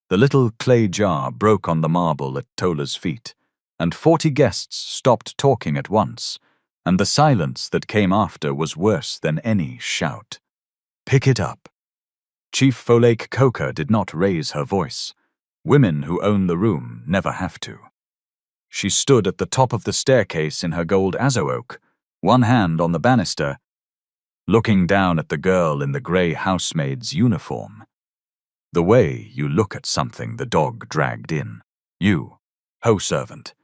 The little clay jar broke on the marble at Tola's feet, and 40 guests stopped talking at once, and the silence that came after was worse than any shout. "Pick it up." Chief Folake Coker did not raise her voice. Women who own the room never have to. She stood at the top of the staircase in her gold azo oak, one hand on the banister, looking down at the girl in the grey housemaid's uniform. The way you look at something the dog dragged in. You, ho-servant.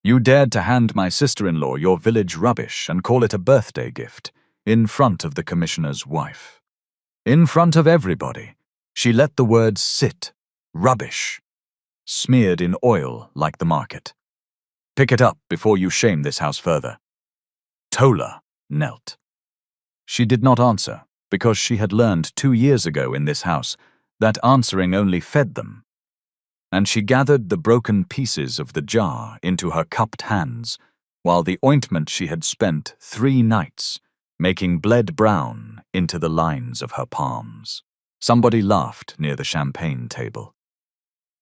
You dared to hand my sister-in-law your village rubbish and call it a birthday gift, in front of the commissioner's wife. In front of everybody, she let the words sit, rubbish, smeared in oil like the market. Pick it up before you shame this house further. Tola knelt. She did not answer, because she had learned 2 years ago in this house that answering only fed them. And she gathered the broken pieces of the jar into her cupped hands, while the ointment she had spent 3 nights making bled brown into the lines of her palms. Somebody laughed near the champagne table.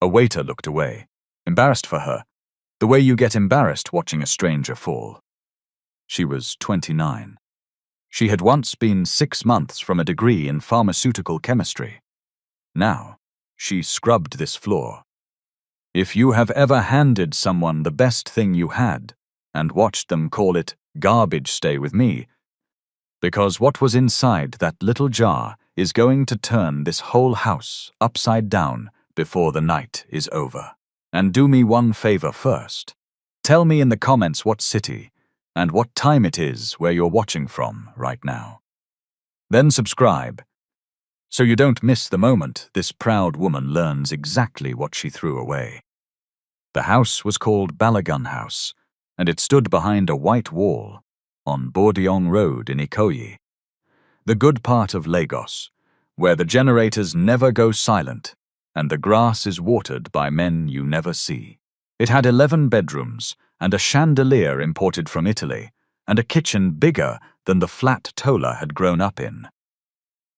A waiter looked away, embarrassed for her, the way you get embarrassed watching a stranger fall. She was 29. She had once been 6 months from a degree in pharmaceutical chemistry. Now, she scrubbed this floor. If you have ever handed someone the best thing you had and watched them call it garbage, stay with me, because what was inside that little jar is going to turn this whole house upside down before the night is over. And do me one favor first. Tell me in the comments what city and what time it is where you're watching from right now. Then subscribe, so you don't miss the moment this proud woman learns exactly what she threw away. The house was called Balagun House, and it stood behind a white wall on Bordeaux Road in Ikoyi, the good part of Lagos, where the generators never go silent and the grass is watered by men you never see. It had 11 bedrooms and a chandelier imported from Italy, and a kitchen bigger than the flat Tola had grown up in.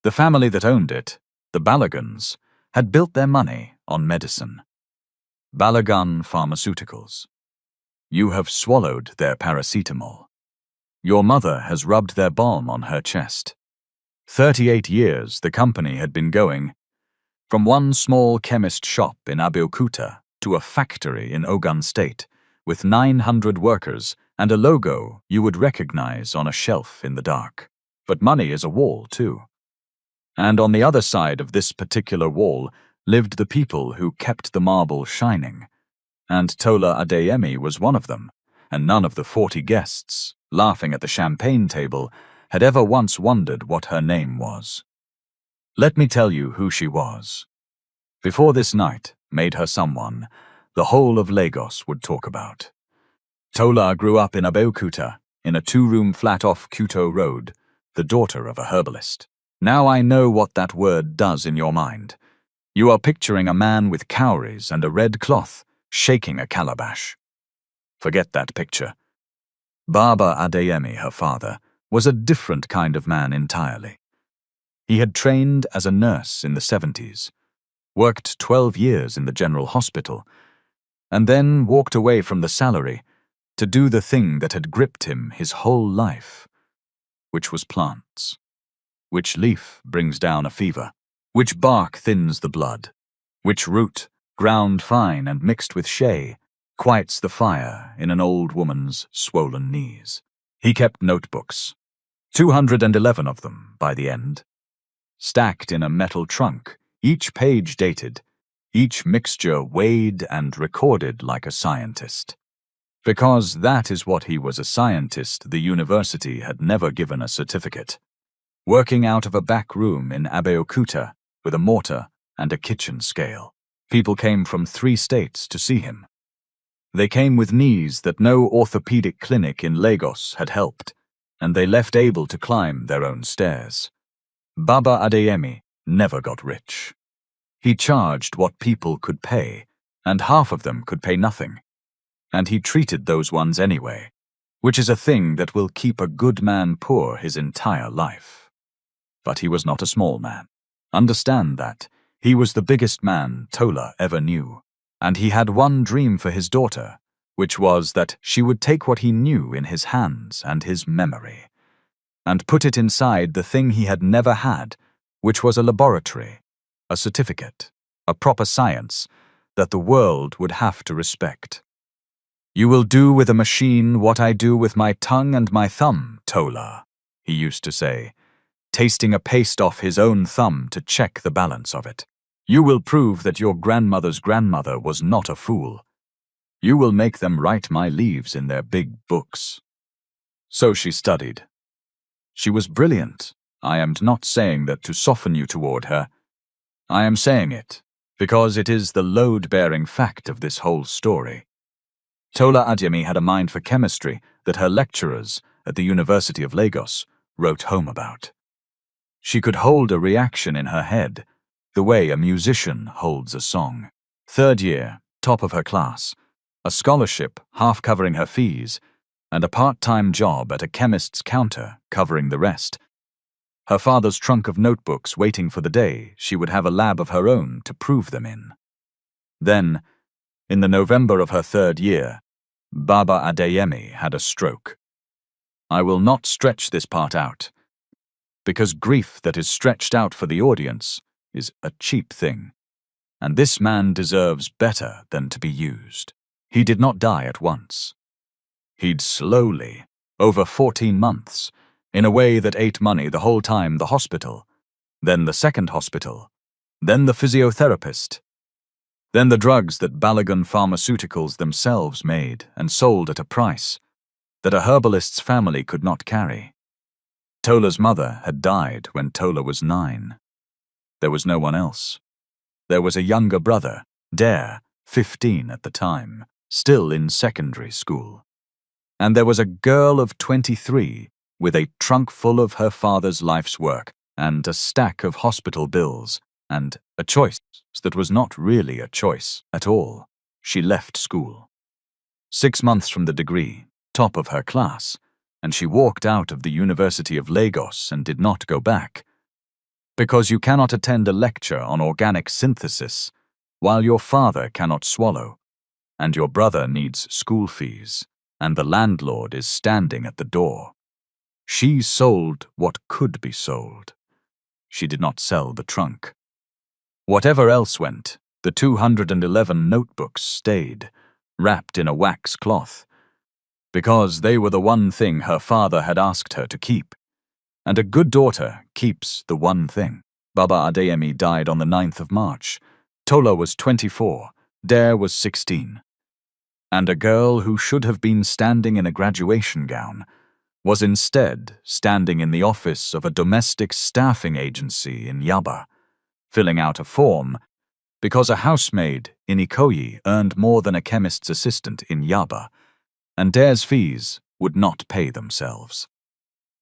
The family that owned it, the Balagans, had built their money on medicine. Balagun Pharmaceuticals. You have swallowed their paracetamol. Your mother has rubbed their balm on her chest. 38 years the company had been going, from one small chemist shop in Abeokuta to a factory in Ogun State, with 900 workers and a logo you would recognize on a shelf in the dark. But money is a wall, too. And on the other side of this particular wall lived the people who kept the marble shining. And Tola Adeyemi was one of them, and none of the 40 guests, laughing at the champagne table, had ever once wondered what her name was. Let me tell you who she was. Before this night made her someone the whole of Lagos would talk about. Tola grew up in Abeokuta, in a 2-room flat off Kuto Road, the daughter of a herbalist. Now I know what that word does in your mind. You are picturing a man with cowries and a red cloth, shaking a calabash. Forget that picture. Baba Adeyemi, her father, was a different kind of man entirely. He had trained as a nurse in the 70s, worked 12 years in the general hospital, and then walked away from the salary to do the thing that had gripped him his whole life, which was plants. Which leaf brings down a fever? Which bark thins the blood? Which root, ground fine and mixed with shea, quiets the fire in an old woman's swollen knees? He kept notebooks, 211 of them by the end, stacked in a metal trunk, each page dated, each mixture weighed and recorded like a scientist. Because that is what he was, a scientist. The university had never given a certificate. Working out of a back room in Abeokuta with a mortar and a kitchen scale. People came from 3 states to see him. They came with knees that no orthopedic clinic in Lagos had helped, and they left able to climb their own stairs. Baba Adeyemi never got rich. He charged what people could pay, and half of them could pay nothing. And he treated those ones anyway, which is a thing that will keep a good man poor his entire life. But he was not a small man. Understand that. He was the biggest man Tola ever knew, and he had one dream for his daughter, which was that she would take what he knew in his hands and his memory, and put it inside the thing he had never had, which was a laboratory, a certificate, a proper science that the world would have to respect. "You will do with a machine what I do with my tongue and my thumb, Tola," he used to say, tasting a paste off his own thumb to check the balance of it. "You will prove that your grandmother's grandmother was not a fool. You will make them write my leaves in their big books." So she studied. She was brilliant. I am not saying that to soften you toward her. I am saying it because it is the load-bearing fact of this whole story. Tola Adeyemi had a mind for chemistry that her lecturers at the University of Lagos wrote home about. She could hold a reaction in her head, the way a musician holds a song. 3rd year, top of her class, a scholarship half covering her fees, and a part-time job at a chemist's counter covering the rest. Her father's trunk of notebooks waiting for the day she would have a lab of her own to prove them in. Then, in the November of her 3rd year, Baba Adeyemi had a stroke. I will not stretch this part out, because grief that is stretched out for the audience is a cheap thing, and this man deserves better than to be used. He did not die at once. He'd slowly, over 14 months, in a way that ate money the whole time the hospital, then the second hospital, then the physiotherapist, then the drugs that Balogun Pharmaceuticals themselves made and sold at a price that a herbalist's family could not carry. Tola's mother had died when Tola was 9. There was no one else. There was a younger brother, Dare, 15 at the time, still in secondary school. And there was a girl of 23 with a trunk full of her father's life's work and a stack of hospital bills and a choice that was not really a choice at all. She left school. 6 months from the degree, top of her class, and she walked out of the University of Lagos and did not go back. Because you cannot attend a lecture on organic synthesis while your father cannot swallow, and your brother needs school fees, and the landlord is standing at the door. She sold what could be sold. She did not sell the trunk. Whatever else went, the 211 notebooks stayed, wrapped in a wax cloth, because they were the one thing her father had asked her to keep. And a good daughter keeps the one thing. Baba Adeyemi died on the 9th of March. Tola was 24, Dare was 16. And a girl who should have been standing in a graduation gown was instead standing in the office of a domestic staffing agency in Yaba, filling out a form because a housemaid in Ikoyi earned more than a chemist's assistant in Yaba, and Dare's fees would not pay themselves.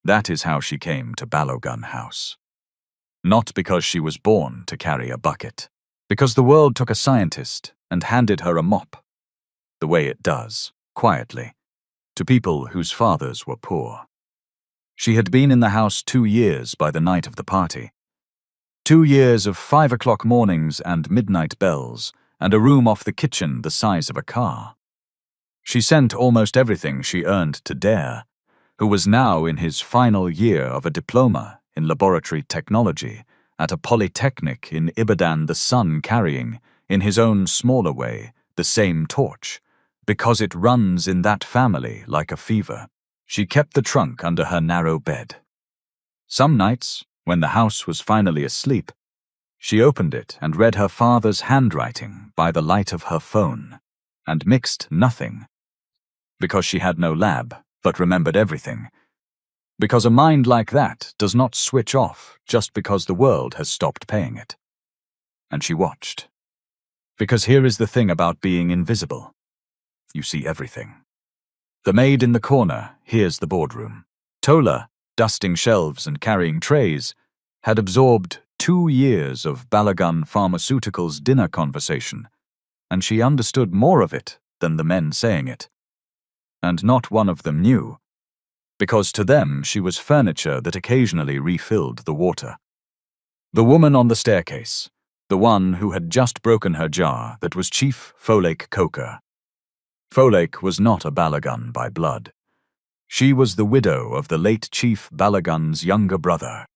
That is how she came to Balogun House. Not because she was born to carry a bucket, because the world took a scientist and handed her a mop, the way it does, quietly, to people whose fathers were poor. She had been in the house 2 years by the night of the party. 2 years of 5 o'clock mornings and midnight bells, and a room off the kitchen the size of a car. She sent almost everything she earned to Dare, who was now in his final year of a diploma in laboratory technology at a polytechnic in Ibadan, the son carrying, in his own smaller way, the same torch, because it runs in that family like a fever. She kept the trunk under her narrow bed. Some nights, when the house was finally asleep, she opened it and read her father's handwriting by the light of her phone, and mixed nothing, because she had no lab, but remembered everything. Because a mind like that does not switch off just because the world has stopped paying it. And she watched. Because here is the thing about being invisible. You see everything. The maid in the corner hears the boardroom. Tola, dusting shelves and carrying trays, had absorbed 2 years of Balogun Pharmaceuticals dinner conversation, and she understood more of it than the men saying it. And not one of them knew, because to them she was furniture that occasionally refilled the water. The woman on the staircase, the one who had just broken her jar, that was Chief Folktale Coker. Folktale was not a Balagun by blood. She was the widow of the late Chief Balagun's younger brother,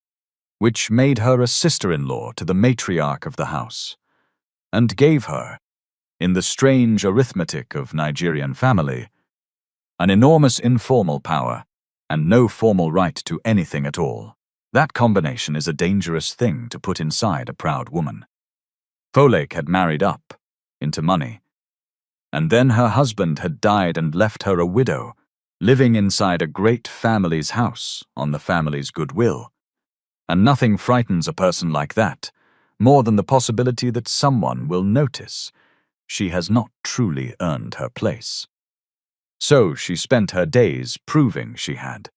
which made her a sister-in-law to the matriarch of the house, and gave her, in the strange arithmetic of Nigerian family, an enormous informal power and no formal right to anything at all. That combination is a dangerous thing to put inside a proud woman. Folktale had married up into money, and then her husband had died and left her a widow, living inside a great family's house on the family's goodwill. And nothing frightens a person like that more than the possibility that someone will notice she has not truly earned her place. So she spent her days proving she had.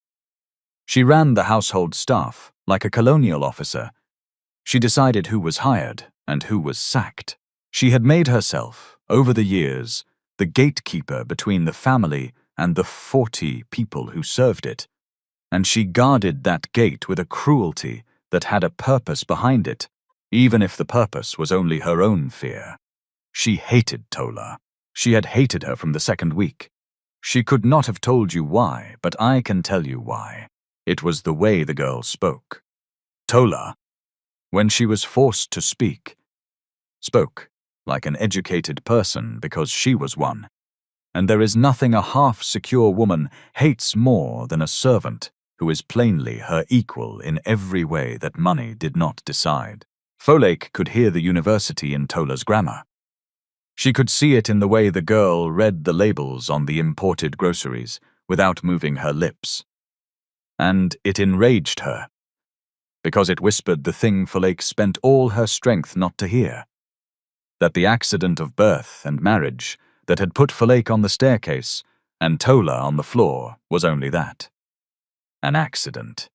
She ran the household staff like a colonial officer. She decided who was hired and who was sacked. She had made herself, over the years, the gatekeeper between the family and the 40 people who served it, and she guarded that gate with a cruelty that had a purpose behind it, even if the purpose was only her own fear. She hated Tola. She had hated her from the second week. She could not have told you why, but I can tell you why. It was the way the girl spoke. Tola, when she was forced to speak, spoke like an educated person because she was one. And there is nothing a half-secure woman hates more than a servant who is plainly her equal in every way that money did not decide. Folktale could hear the university in Tola's grammar. She could see it in the way the girl read the labels on the imported groceries without moving her lips. And it enraged her, because it whispered the thing Folktale spent all her strength not to hear, that the accident of birth and marriage that had put Folktale on the staircase and Tola on the floor was only that. An accident.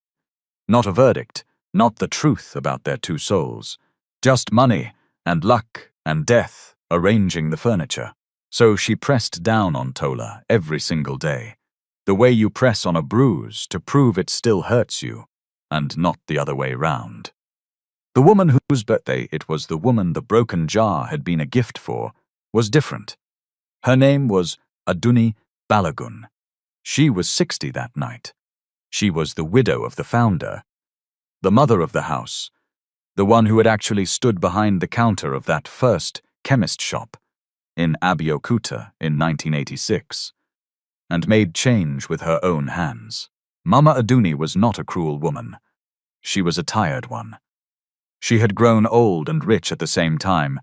Not a verdict, not the truth about their two souls, just money and luck and death arranging the furniture. So she pressed down on Tola every single day, the way you press on a bruise to prove it still hurts you, and not the other way round. The woman whose birthday it was the woman the broken jar had been a gift for was different. Her name was Aduni Balagun. She was 60 that night. She was the widow of the founder, the mother of the house, the one who had actually stood behind the counter of that first chemist shop in Abeokuta in 1986, and made change with her own hands. Mama Aduni was not a cruel woman. She was a tired one. She had grown old and rich at the same time,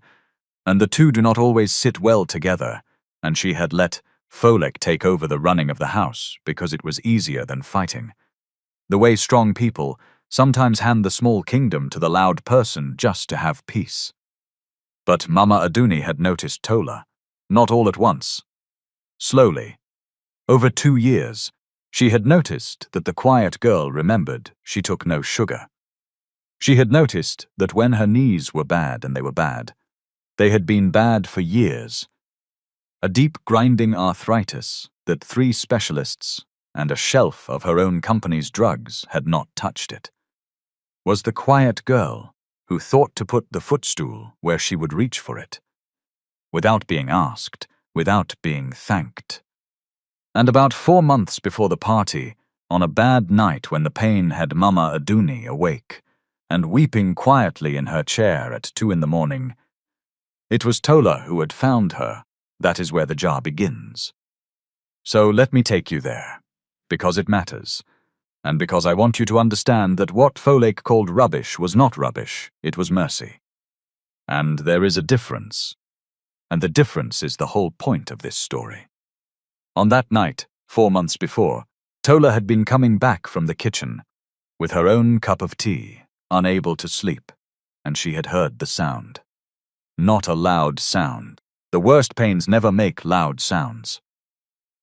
and the two do not always sit well together, and she had let Folktale take over the running of the house because it was easier than fighting. The way strong people sometimes hand the small kingdom to the loud person just to have peace. But Mama Aduni had noticed Tola, not all at once. Slowly, over 2 years, she had noticed that the quiet girl remembered she took no sugar. She had noticed that when her knees were bad, and they were bad, they had been bad for years. A deep grinding arthritis that 3 specialists and a shelf of her own company's drugs had not touched it. Was the quiet girl who thought to put the footstool where she would reach for it, without being asked, without being thanked. And about 4 months before the party, on a bad night when the pain had Mama Aduni awake and weeping quietly in her chair at 2 in the morning, it was Tola who had found her. That is where the jar begins. So let me take you there, because it matters, and because I want you to understand that what Folktale called rubbish was not rubbish, it was mercy. And there is a difference, and the difference is the whole point of this story. On that night, 4 months before, Tola had been coming back from the kitchen with her own cup of tea, unable to sleep, and she had heard the sound. Not a loud sound. The worst pains never make loud sounds.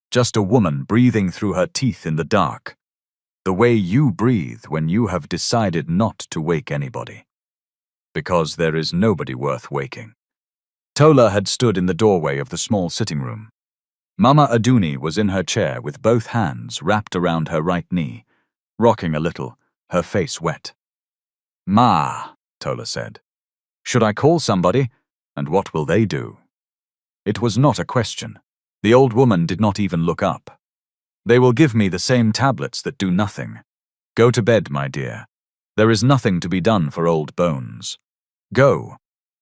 Just a woman breathing through her teeth in the dark, the way you breathe when you have decided not to wake anybody. Because there is nobody worth waking. Tola had stood in the doorway of the small sitting room. Mama Aduni was in her chair with both hands wrapped around her right knee, rocking a little, her face wet. "Ma," Tola said. Should I call somebody? And what will they do? It was not a question. The old woman did not even look up. They will give me the same tablets that do nothing. Go to bed, my dear. There is nothing to be done for old bones. Go.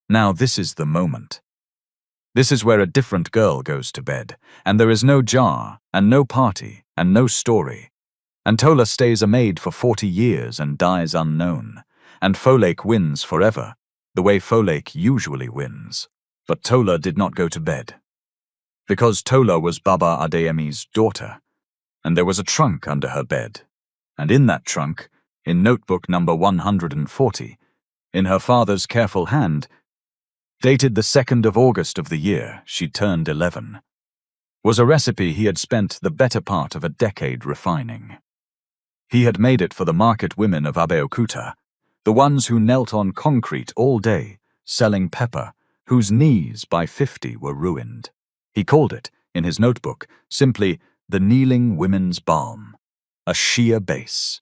Now this is the moment. This is where a different girl goes to bed, and there is no jar, and no party, and no story. And Tola stays a maid for 40 years and dies unknown, and Folake wins forever, the way Folake usually wins. But Tola did not go to bed. Because Tola was Baba Adeyemi's daughter, and there was a trunk under her bed, and in that trunk, in notebook number 140, in her father's careful hand, dated the 2nd of August of the year she turned 11, was a recipe he had spent the better part of a decade refining. He had made it for the market women of Abeokuta, the ones who knelt on concrete all day, selling pepper, whose knees by 50 were ruined. He called it, in his notebook, simply the Kneeling Women's Balm, a Shia base,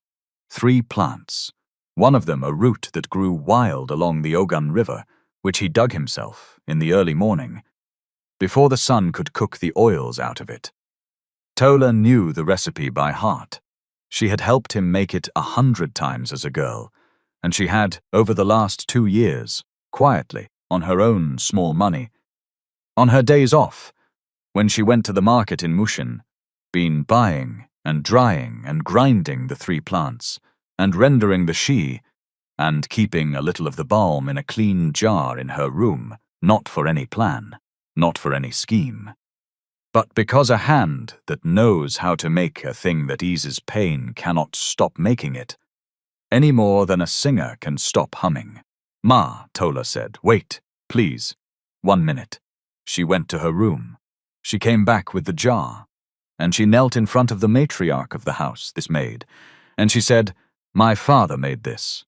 3 plants, one of them a root that grew wild along the Ogun River, which he dug himself in the early morning, before the sun could cook the oils out of it. Tola knew the recipe by heart. She had helped him make it 100 times as a girl, and she had, over the last 2 years, quietly, on her own small money, on her days off, when she went to the market in Mushin, been buying and drying and grinding the 3 plants, and rendering the she, and keeping a little of the balm in a clean jar in her room, not for any plan, not for any scheme, but because a hand that knows how to make a thing that eases pain cannot stop making it, any more than a singer can stop humming. Ma, Tola said, wait, please. 1 minute. She went to her room. She came back with the jar, and she knelt in front of the matriarch of the house, this maid, and she said, my father made this.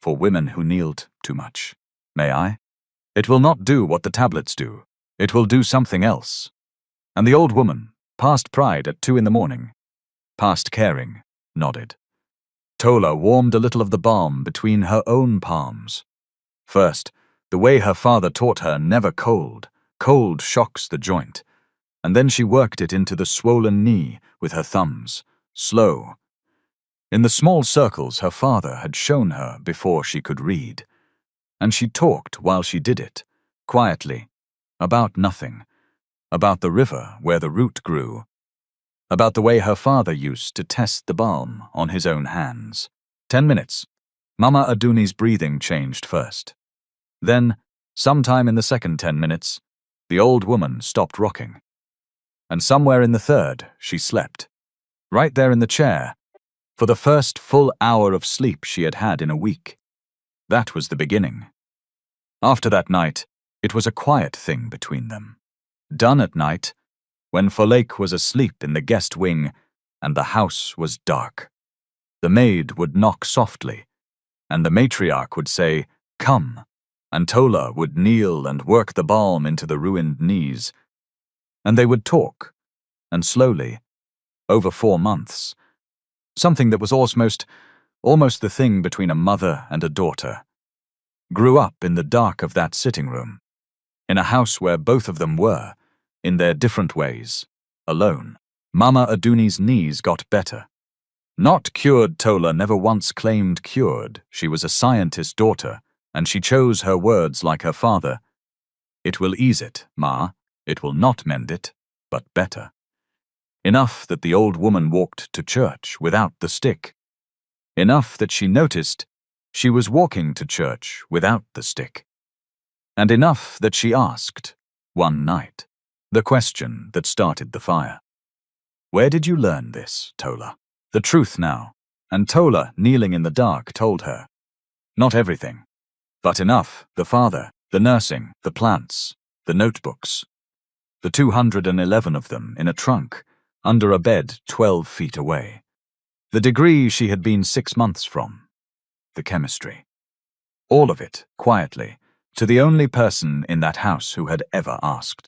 For women who kneeled too much. May I? It will not do what the tablets do. It will do something else. And the old woman, past pride at 2 in the morning, past caring, nodded. Tola warmed a little of the balm between her own palms. First, the way her father taught her, never cold. Cold shocks the joint. And then she worked it into the swollen knee with her thumbs, slow. In the small circles her father had shown her before she could read. And she talked while she did it, quietly, about nothing, about the river where the root grew, about the way her father used to test the balm on his own hands. 10 minutes. Mama Aduni's breathing changed first. Then, sometime in the second 10 minutes, the old woman stopped rocking. And somewhere in the third, she slept. Right there in the chair, for the first full hour of sleep she had had in a week. That was the beginning. After that night, it was a quiet thing between them. Done at night, when Folake was asleep in the guest wing and the house was dark. The maid would knock softly, and the matriarch would say, come, and Tola would kneel and work the balm into the ruined knees, and they would talk, and slowly, over 4 months, something that was almost the thing between a mother and a daughter, grew up in the dark of that sitting room, in a house where both of them were, in their different ways, alone. Mama Aduni's knees got better. Not cured. Tola never once claimed cured. She was a scientist's daughter, and she chose her words like her father. It will ease it, Ma. It will not mend it, but better. Enough that the old woman walked to church without the stick. Enough that she noticed she was walking to church without the stick. And enough that she asked, one night, the question that started the fire. Where did you learn this, Tola? The truth now. And Tola, kneeling in the dark, told her. Not everything, but enough: the father, the nursing, the plants, the notebooks. The 211 of them in a trunk, under a bed 12 feet away. The degree she had been 6 months from. The chemistry. All of it, quietly, to the only person in that house who had ever asked.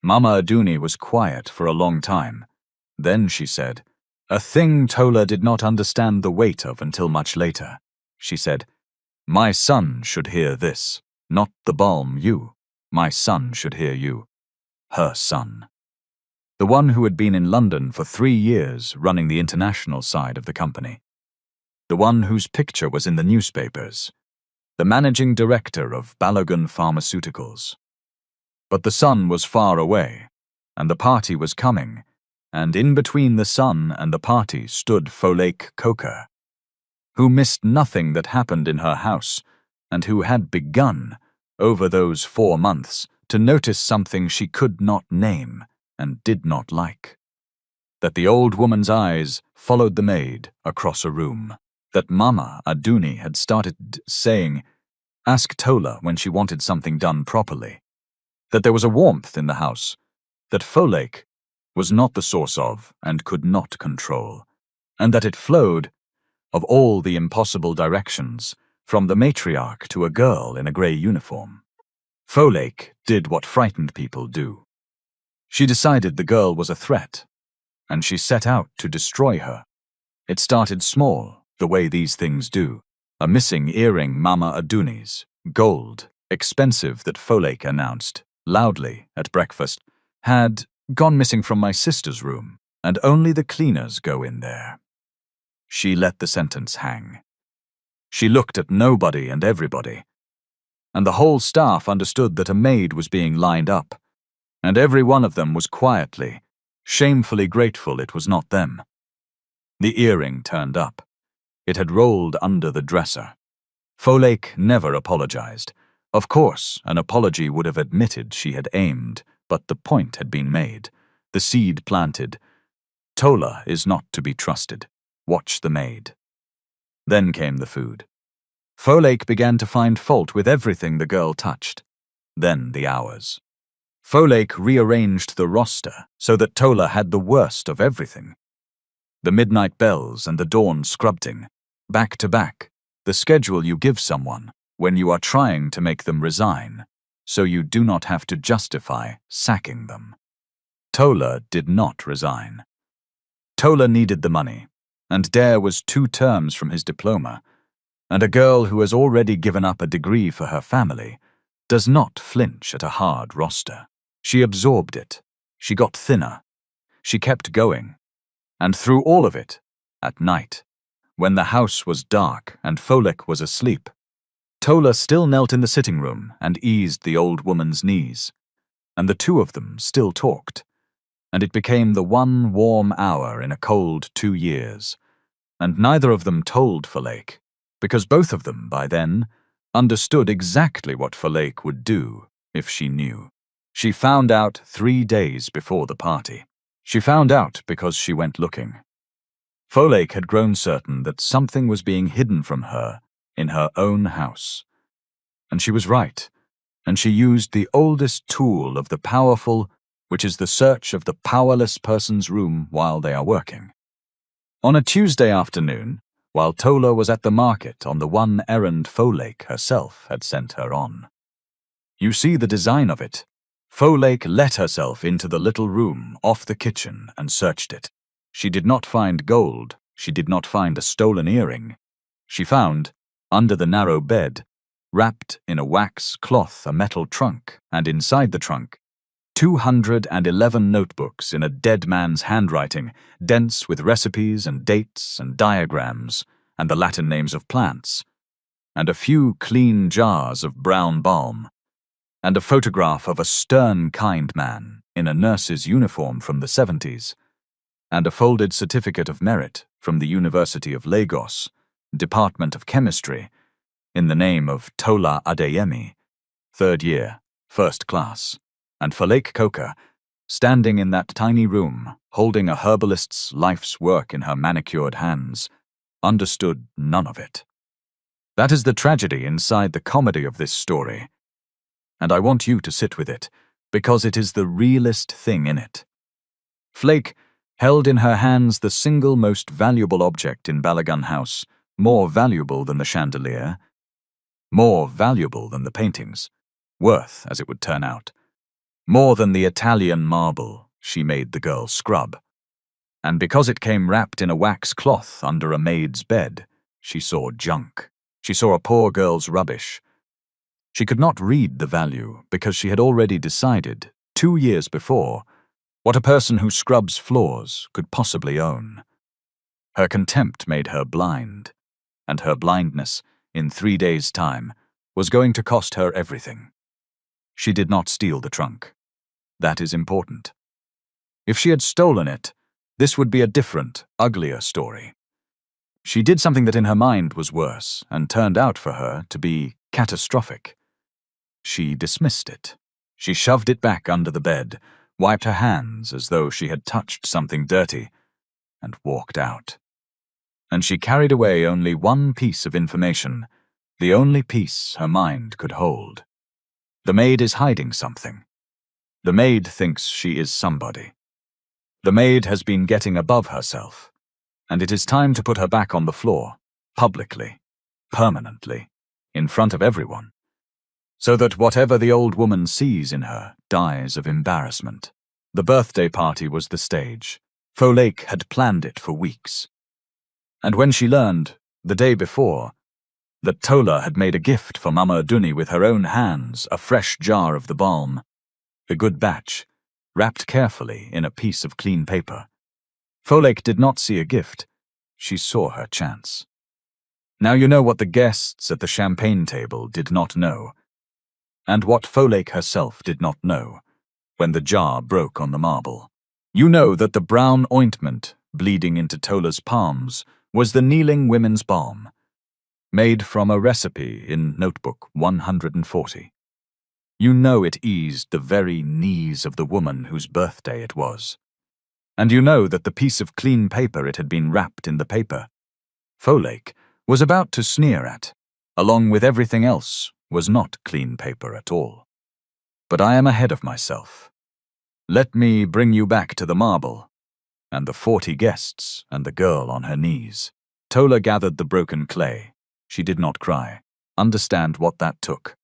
Mama Aduni was quiet for a long time. Then she said, a thing Tola did not understand the weight of until much later. She said, my son should hear this. Not the balm, you. My son should hear you. Her son. The one who had been in London for 3 years running the international side of the company. The one whose picture was in the newspapers. The managing director of Balogun Pharmaceuticals. But the son was far away, and the party was coming, and in between the son and the party stood Folktale Coker, who missed nothing that happened in her house, and who had begun, over those 4 months, to notice something she could not name and did not like. That the old woman's eyes followed the maid across a room. That Mama Aduni had started saying, "Ask Tola when she wanted something done properly." That there was a warmth in the house. That Folktale was not the source of and could not control. And that it flowed, of all the impossible directions, from the matriarch to a girl in a grey uniform. Folktale did what frightened people do. She decided the girl was a threat, and she set out to destroy her. It started small, the way these things do. A missing earring Mama Aduni's, gold, expensive, that Folktale announced, loudly, at breakfast, had gone missing from my sister's room, and only the cleaners go in there. She let the sentence hang. She looked at nobody and everybody, and the whole staff understood that a maid was being lined up, and every one of them was quietly, shamefully grateful it was not them. The earring turned up. It had rolled under the dresser. Folktale never apologized. Of course, an apology would have admitted she had aimed, but the point had been made, the seed planted. Tola is not to be trusted. Watch the maid. Then came the food. Folktale began to find fault with everything the girl touched. Then the hours. Folktale rearranged the roster so that Tola had the worst of everything. The midnight bells and the dawn scrubbing, back to back, the schedule you give someone when you are trying to make them resign, so you do not have to justify sacking them. Tola did not resign. Tola needed the money, and Dare was 2 terms from his diploma, and a girl who has already given up a degree for her family does not flinch at a hard roster. She absorbed it. She got thinner. She kept going. And through all of it, at night, when the house was dark and Folktale was asleep, Tola still knelt in the sitting room and eased the old woman's knees, and the 2 of them still talked, and it became the one warm hour in a cold 2 years, and neither of them told Folktale, because both of them, by then, understood exactly what Folktale would do if she knew. She found out 3 days before the party. She found out because she went looking. Folktale had grown certain that something was being hidden from her in her own house. And she was right, and she used the oldest tool of the powerful, which is the search of the powerless person's room while they are working. On a Tuesday afternoon, while Tola was at the market on the one errand Folktale herself had sent her on. You see the design of it. Folktale let herself into the little room off the kitchen and searched it. She did not find gold. She did not find a stolen earring. She found, under the narrow bed, wrapped in a wax cloth, a metal trunk, and inside the trunk, 211 notebooks in a dead man's handwriting, dense with recipes and dates and diagrams and the Latin names of plants, and a few clean jars of brown balm, and a photograph of a stern, kind man in a nurse's uniform from the 70s, and a folded certificate of merit from the University of Lagos, Department of Chemistry, in the name of Tola Adeyemi, 3rd year, 1st class, and Folktale Coker, standing in that tiny room, holding a herbalist's life's work in her manicured hands, understood none of it. That is the tragedy inside the comedy of this story, and I want you to sit with it, because it is the realest thing in it. Flake held in her hands the single most valuable object in Balogun House, more valuable than the chandelier, more valuable than the paintings, worth, as it would turn out, more than the Italian marble she made the girl scrub. And because it came wrapped in a wax cloth under a maid's bed, she saw junk. She saw a poor girl's rubbish. She could not read the value because she had already decided, 2 years before, what a person who scrubs floors could possibly own. Her contempt made her blind, and her blindness, in 3 days' time, was going to cost her everything. She did not steal the trunk. That is important. If she had stolen it, this would be a different, uglier story. She did something that in her mind was worse and turned out for her to be catastrophic. She dismissed it. She shoved it back under the bed, wiped her hands as though she had touched something dirty, and walked out. And she carried away only one piece of information, the only piece her mind could hold. The maid is hiding something. The maid thinks she is somebody. The maid has been getting above herself, and it is time to put her back on the floor, publicly, permanently, in front of everyone, so that whatever the old woman sees in her dies of embarrassment. The birthday party was the stage. Folktale had planned it for weeks. And when she learned, the day before, that Tola had made a gift for Mama Duni with her own hands, a fresh jar of the balm, the good batch, wrapped carefully in a piece of clean paper, Folktale did not see a gift. She saw her chance. Now you know what the guests at the champagne table did not know, and what Folktale herself did not know, when the jar broke on the marble. You know that the brown ointment bleeding into Tola's palms was the kneeling women's balm, made from a recipe in Notebook 140. You know it eased the very knees of the woman whose birthday it was. And you know that the piece of clean paper it had been wrapped in the paper Folktale was about to sneer at, along with everything else, was not clean paper at all. But I am ahead of myself. Let me bring you back to the marble, and the 40 guests, and the girl on her knees. Tola gathered the broken clay. She did not cry. Understand what that took.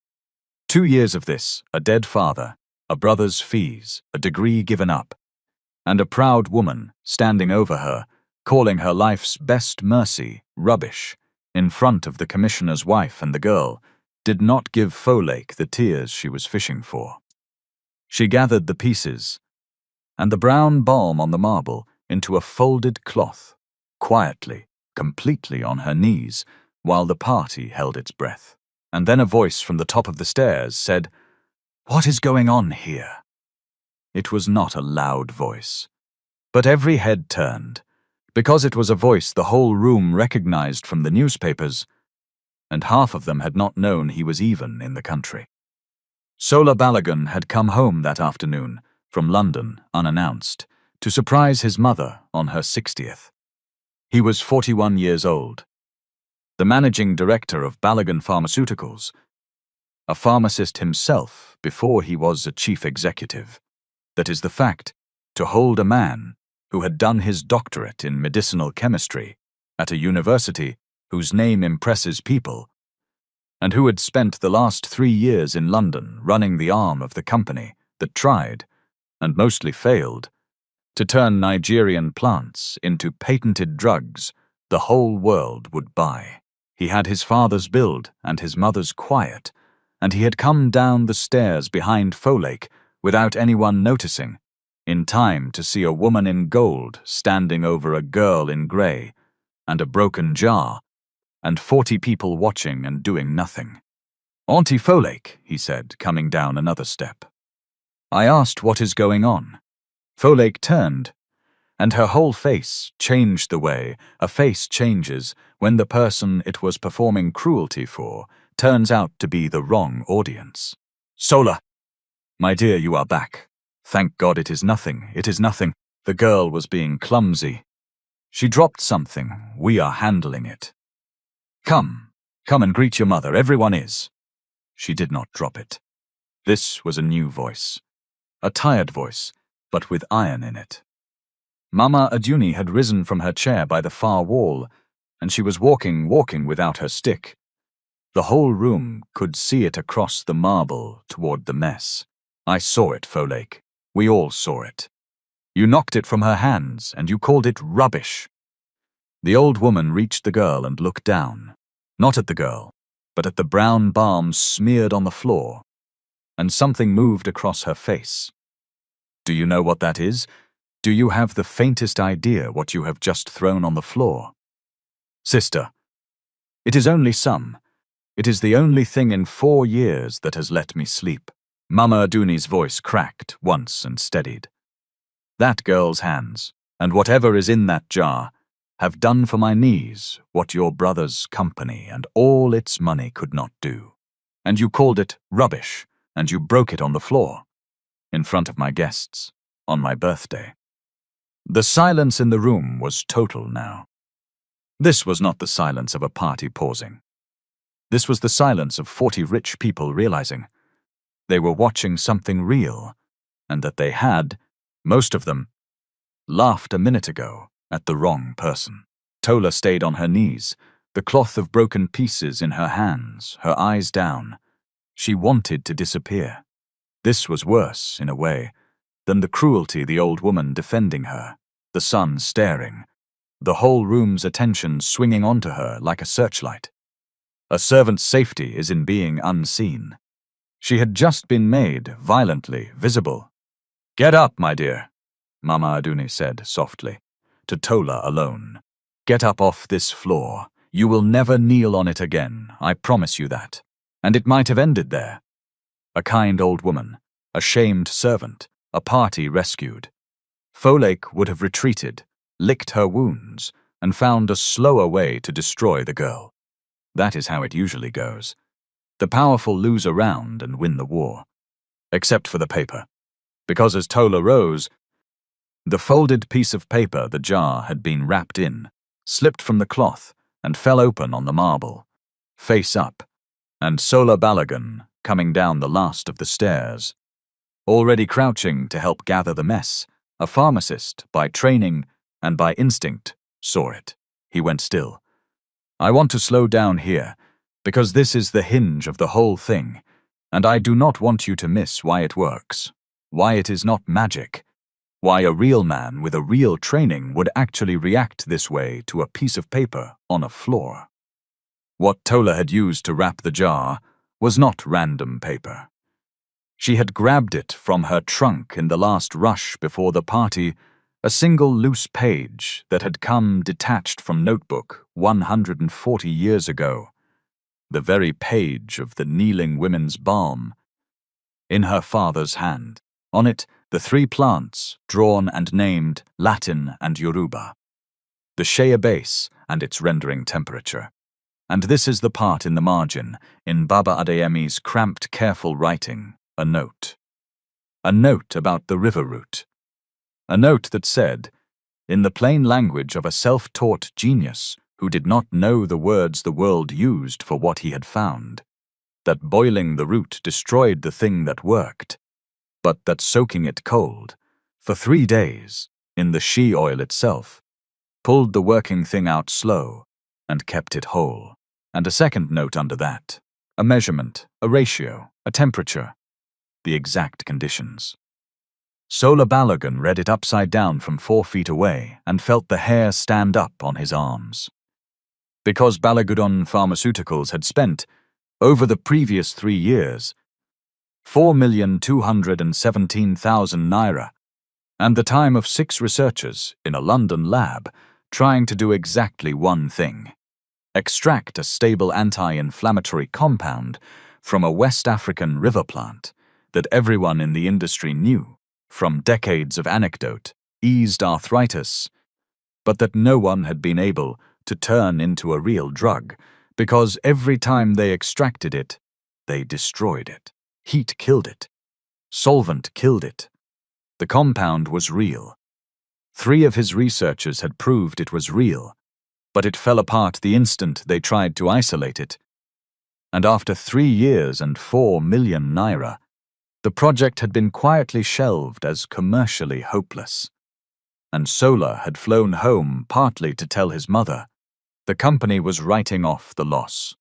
2 years of this, a dead father, a brother's fees, a degree given up, and a proud woman standing over her, calling her life's best mercy rubbish, in front of the commissioner's wife and the girl, did not give Folktale the tears she was fishing for. She gathered the pieces, and the brown balm on the marble, into a folded cloth, quietly, completely on her knees, while the party held its breath. And then a voice from the top of the stairs said, "What is going on here?" It was not a loud voice, but every head turned, because it was a voice the whole room recognized from the newspapers, and half of them had not known he was even in the country. Sola Balagan had come home that afternoon, from London, unannounced, to surprise his mother on her 60th. He was 41 years old. The managing director of Balagan Pharmaceuticals, a pharmacist himself before he was a chief executive. That is the fact, to hold a man who had done his doctorate in medicinal chemistry at a university whose name impresses people, and who had spent the last 3 years in London running the arm of the company that tried, and mostly failed, to turn Nigerian plants into patented drugs the whole world would buy. He had his father's build and his mother's quiet, and he had come down the stairs behind Folktale without anyone noticing, in time to see a woman in gold standing over a girl in grey, and a broken jar, and 40 people watching and doing nothing. "Auntie Folktale," he said, coming down another step. I asked what is going on. Folktale turned, and her whole face changed the way a face changes when the person it was performing cruelty for turns out to be the wrong audience. "Sola! My dear, you are back. Thank God it is nothing, it is nothing." The girl was being clumsy. She dropped something. "We are handling it. Come and greet your mother, everyone is." She did not drop it. This was a new voice. A tired voice, but with iron in it. Mama Aduni had risen from her chair by the far wall, and she was walking without her stick. The whole room could see it across the marble toward the mess. I saw it, Folktale. We all saw it. You knocked it from her hands, and you called it rubbish. The old woman reached the girl and looked down. Not at the girl, but at the brown balm smeared on the floor, and something moved across her face. Do you know what that is? Do you have the faintest idea what you have just thrown on the floor? Sister, it is only some. It is the only thing in 4 years that has let me sleep. Mama Aduni's voice cracked once and steadied. That girl's hands, and whatever is in that jar, have done for my knees what your brother's company and all its money could not do. And you called it rubbish, and you broke it on the floor, in front of my guests, on my birthday. The silence in the room was total now. This was not the silence of a party pausing. This was the silence of 40 rich people realizing they were watching something real, and that they had, most of them, laughed a minute ago at the wrong person. Tola stayed on her knees, the cloth of broken pieces in her hands, her eyes down. She wanted to disappear. This was worse, in a way, than the cruelty the old woman defending her, the son staring, the whole room's attention swinging onto her like a searchlight. A servant's safety is in being unseen. She had just been made violently visible. "Get up, my dear," Mama Aduni said softly, to Tola alone. "Get up off this floor. You will never kneel on it again, I promise you that." And it might have ended there. A kind old woman, a shamed servant, a party rescued. Folake would have retreated, licked her wounds, and found a slower way to destroy the girl. That is how it usually goes. The powerful lose a round and win the war. Except for the paper. Because as Tola rose, the folded piece of paper the jar had been wrapped in slipped from the cloth and fell open on the marble, face up, and Sola Balagan coming down the last of the stairs. Already crouching to help gather the mess, a pharmacist, by training and by instinct, saw it. He went still. "I want to slow down here, because this is the hinge of the whole thing, and I do not want you to miss why it works, why it is not magic, why a real man with a real training would actually react this way to a piece of paper on a floor." What Tola had used to wrap the jar was not random paper. She had grabbed it from her trunk in the last rush before the party, a single loose page that had come detached from notebook 140 years ago, the very page of the kneeling women's balm. In her father's hand, on it the 3 plants, drawn and named Latin and Yoruba, the shea base and its rendering temperature. And this is the part in the margin, in Baba Adeyemi's cramped, careful writing, a note. A note about the river route. A note that said, in the plain language of a self-taught genius who did not know the words the world used for what he had found, that boiling the root destroyed the thing that worked, but that soaking it cold, for 3 days, in the shea oil itself, pulled the working thing out slow and kept it whole. And a second note under that, a measurement, a ratio, a temperature, the exact conditions. Sola Balagan read it upside down from 4 feet away and felt the hair stand up on his arms. Because Balagudon Pharmaceuticals had spent, over the previous 3 years, 4,217,000 naira, and the time of 6 researchers in a London lab trying to do exactly one thing: extract a stable anti-inflammatory compound from a West African river plant that everyone in the industry knew, from decades of anecdote, eased arthritis, but that no one had been able to turn into a real drug, because every time they extracted it, they destroyed it. Heat killed it. Solvent killed it. The compound was real. 3 of his researchers had proved it was real, but it fell apart the instant they tried to isolate it. And after 3 years and 4 million naira, the project had been quietly shelved as commercially hopeless. And Sola had flown home partly to tell his mother the company was writing off the loss.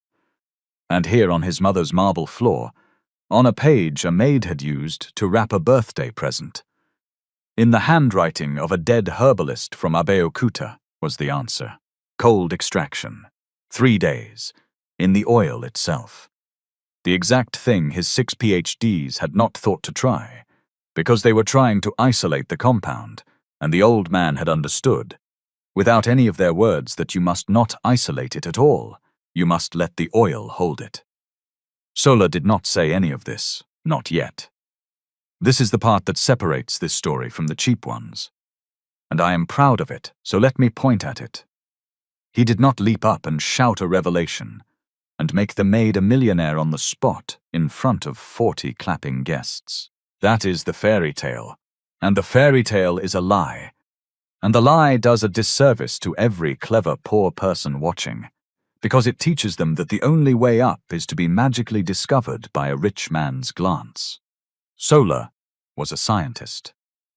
And here on his mother's marble floor, on a page a maid had used to wrap a birthday present, in the handwriting of a dead herbalist from Abeokuta, was the answer. Cold extraction. 3 days. in the oil itself. The exact thing his 6 PhDs had not thought to try, because they were trying to isolate the compound, and the old man had understood, without any of their words, that you must not isolate it at all. You must let the oil hold it. Sola did not say any of this, not yet. This is the part that separates this story from the cheap ones. And I am proud of it, so let me point at it. He did not leap up and shout a revelation, and make the maid a millionaire on the spot in front of 40 clapping guests. That is the fairy tale, and the fairy tale is a lie. And the lie does a disservice to every clever poor person watching, because it teaches them that the only way up is to be magically discovered by a rich man's glance. Sola was a scientist.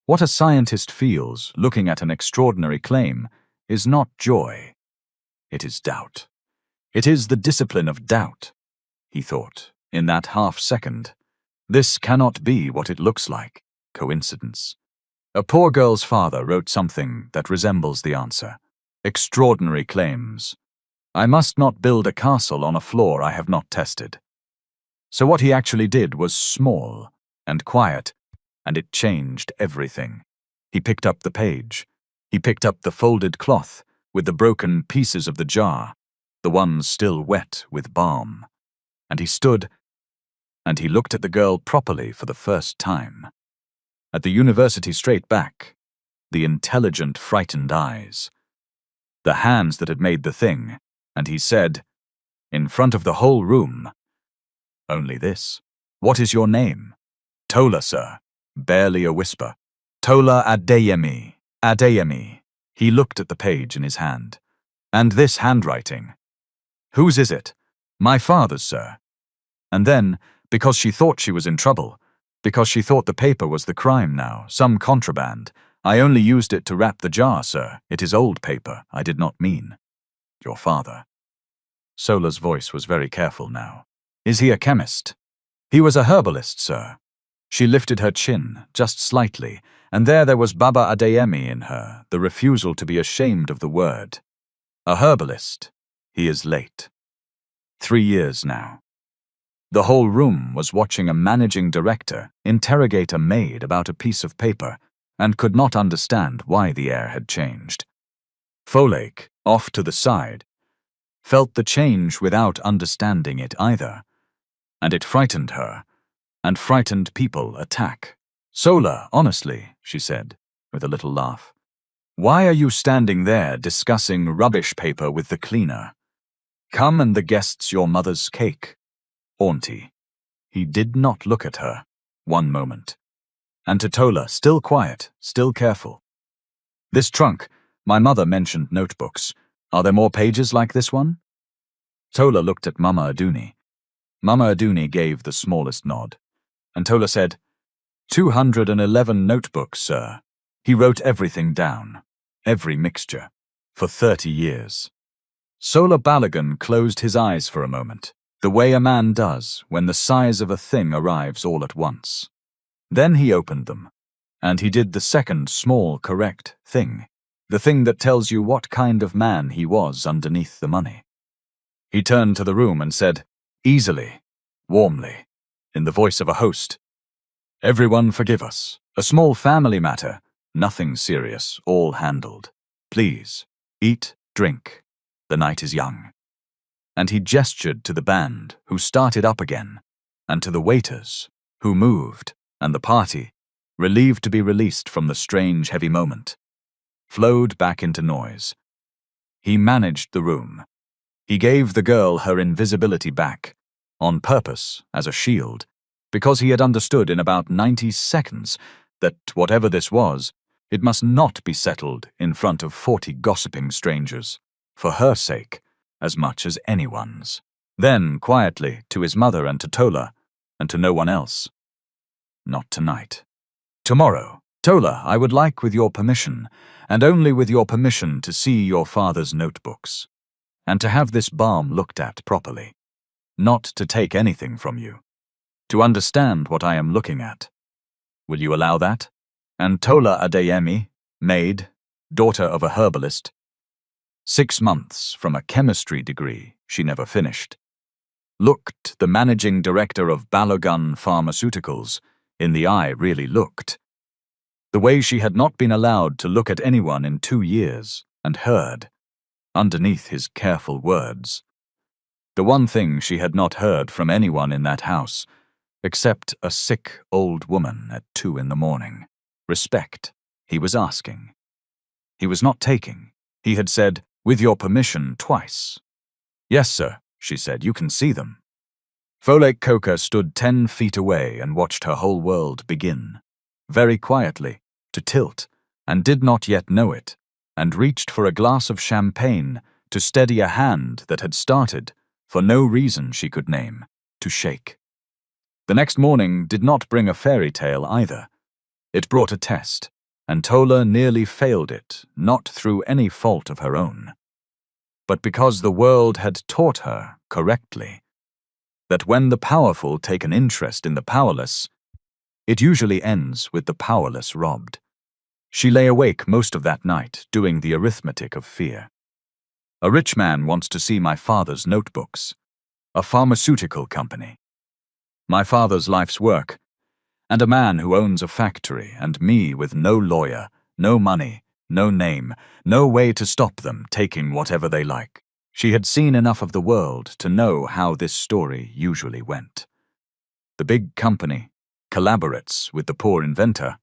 What a scientist feels looking at an extraordinary claim is not joy. It is doubt. It is the discipline of doubt, he thought, in that half-second. This cannot be what it looks like. Coincidence. A poor girl's father wrote something that resembles the answer. Extraordinary claims. I must not build a castle on a floor I have not tested. So what he actually did was small and quiet, and it changed everything. He picked up the page. He picked up the folded cloth with the broken pieces of the jar, the ones still wet with balm. And he stood, and he looked at the girl properly for the first time. At the university straight back, the intelligent, frightened eyes, the hands that had made the thing, and he said, in front of the whole room, only this. What is your name? Tola, sir. Barely a whisper. Tola Adeyemi. Adeyemi. He looked at the page in his hand. And this handwriting. Whose is it? My father's, sir. And then, because she thought she was in trouble, because she thought the paper was the crime now, some contraband, I only used it to wrap the jar, sir. It is old paper. I did not mean your father. Sola's voice was very careful now. Is he a chemist? He was a herbalist, sir. She lifted her chin, just slightly, and there was Baba Adeyemi in her, the refusal to be ashamed of the word. A herbalist. He is late. 3 years now. The whole room was watching a managing director interrogate a maid about a piece of paper, and could not understand why the air had changed. Folake, off to the side, felt the change without understanding it either, and it frightened her, and frightened people attack. Sola, honestly, she said, with a little laugh. Why are you standing there discussing rubbish paper with the cleaner? Come and the guests your mother's cake. Auntie. He did not look at her, one moment. And to Tola, still quiet, still careful. This trunk, my mother mentioned notebooks. Are there more pages like this one? Tola looked at Mama Aduni. Mama Aduni gave the smallest nod, and Tola said, 211 notebooks, sir. He wrote everything down, every mixture, for 30 years. Sola Balagan closed his eyes for a moment, the way a man does when the size of a thing arrives all at once. Then he opened them, and he did the second small correct thing, the thing that tells you what kind of man he was underneath the money. He turned to the room and said, easily, warmly, in the voice of a host, everyone forgive us. A small family matter, nothing serious, all handled. Please, eat, drink. The night is young. And he gestured to the band, who started up again, and to the waiters, who moved, and the party, relieved to be released from the strange heavy moment, flowed back into noise. He managed the room. He gave the girl her invisibility back, on purpose, as a shield, because he had understood in about 90 seconds that whatever this was, it must not be settled in front of 40 gossiping strangers, for her sake, as much as anyone's. Then, quietly, to his mother and to Tola, and to no one else. Not tonight. Tomorrow, Tola, I would like, with your permission, and only with your permission, to see your father's notebooks, and to have this balm looked at properly. Not to take anything from you. To understand what I am looking at. Will you allow that? And Tola Adeyemi, maid, daughter of a herbalist, 6 months from a chemistry degree she never finished, looked the managing director of Balogun Pharmaceuticals in the eye, really looked. The way she had not been allowed to look at anyone in 2 years, and heard, underneath his careful words. The one thing she had not heard from anyone in that house, except a sick old woman at 2 in the morning. Respect, he was asking. He was not taking. He had said, "With your permission," twice. "Yes, sir," she said, "you can see them." Folake Coker stood 10 feet away and watched her whole world begin, very quietly, to tilt, and did not yet know it, and reached for a glass of champagne to steady a hand that had started, for no reason she could name, to shake. The next morning did not bring a fairy tale either. It brought a test, and Tola nearly failed it, not through any fault of her own, but because the world had taught her, correctly, that when the powerful take an interest in the powerless, it usually ends with the powerless robbed. She lay awake most of that night, doing the arithmetic of fear. A rich man wants to see my father's notebooks. A pharmaceutical company. My father's life's work. And a man who owns a factory, and me with no lawyer, no money, no name, no way to stop them taking whatever they like. She had seen enough of the world to know how this story usually went. The big company collaborates with the poor inventor,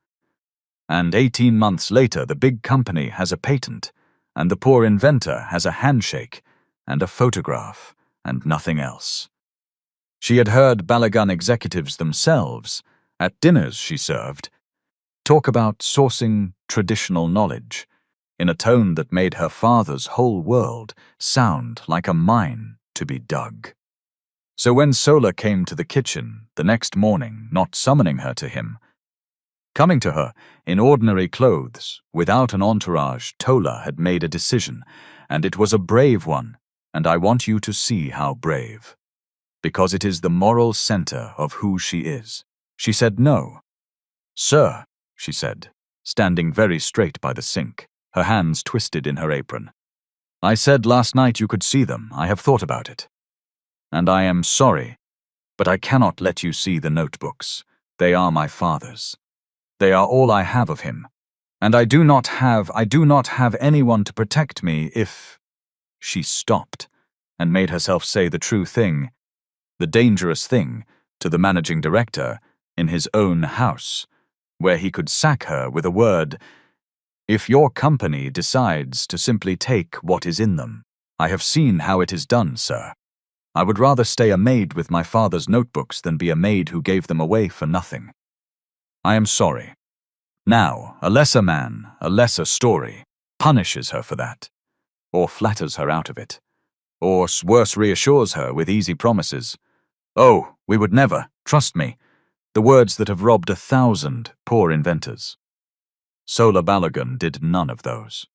and 18 months later the big company has a patent, and the poor inventor has a handshake and a photograph and nothing else. She had heard Balogun executives themselves, at dinners she served, talk about sourcing traditional knowledge in a tone that made her father's whole world sound like a mine to be dug. So when Sola came to the kitchen the next morning, not summoning her to him, coming to her in ordinary clothes, without an entourage, Tola had made a decision, and it was a brave one, and I want you to see how brave. Because it is the moral center of who she is. She said no. "Sir," she said, standing very straight by the sink, her hands twisted in her apron. "I said last night you could see them. I have thought about it. And I am sorry, but I cannot let you see the notebooks. They are my father's. They are all I have of him. And I do not have anyone to protect me if—" She stopped and made herself say the true thing, the dangerous thing, to the managing director in his own house, where he could sack her with a word. "If your company decides to simply take what is in them, I have seen how it is done, sir. I would rather stay a maid with my father's notebooks than be a maid who gave them away for nothing. I am sorry." Now, a lesser man, a lesser story, punishes her for that, or flatters her out of it, or worse, reassures her with easy promises. "Oh, we would never, trust me," the words that have robbed 1,000 poor inventors. Sola Balogun did none of those.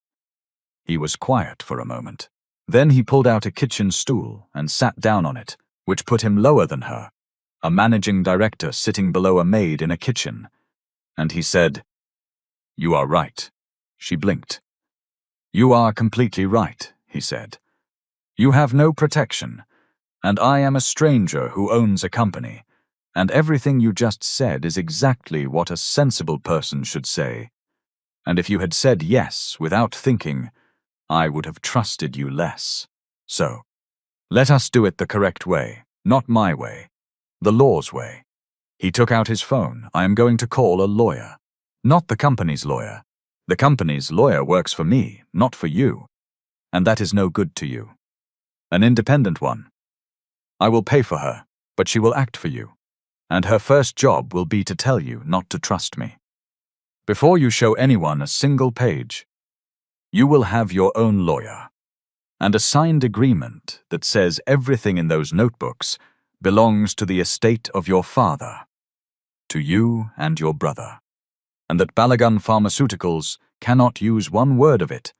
He was quiet for a moment. Then he pulled out a kitchen stool and sat down on it, which put him lower than her, a managing director sitting below a maid in a kitchen. And he said, "You are right." She blinked. "You are completely right," he said. "You have no protection, and I am a stranger who owns a company, and everything you just said is exactly what a sensible person should say. And if you had said yes without thinking, I would have trusted you less. So, let us do it the correct way, not my way, the law's way." He took out his phone. "I am going to call a lawyer. Not the company's lawyer. The company's lawyer works for me, not for you. And that is no good to you. An independent one. I will pay for her, but she will act for you. And her first job will be to tell you not to trust me. Before you show anyone a single page, you will have your own lawyer, and a signed agreement that says everything in those notebooks belongs to the estate of your father, to you and your brother, and that Balogun Pharmaceuticals cannot use one word of it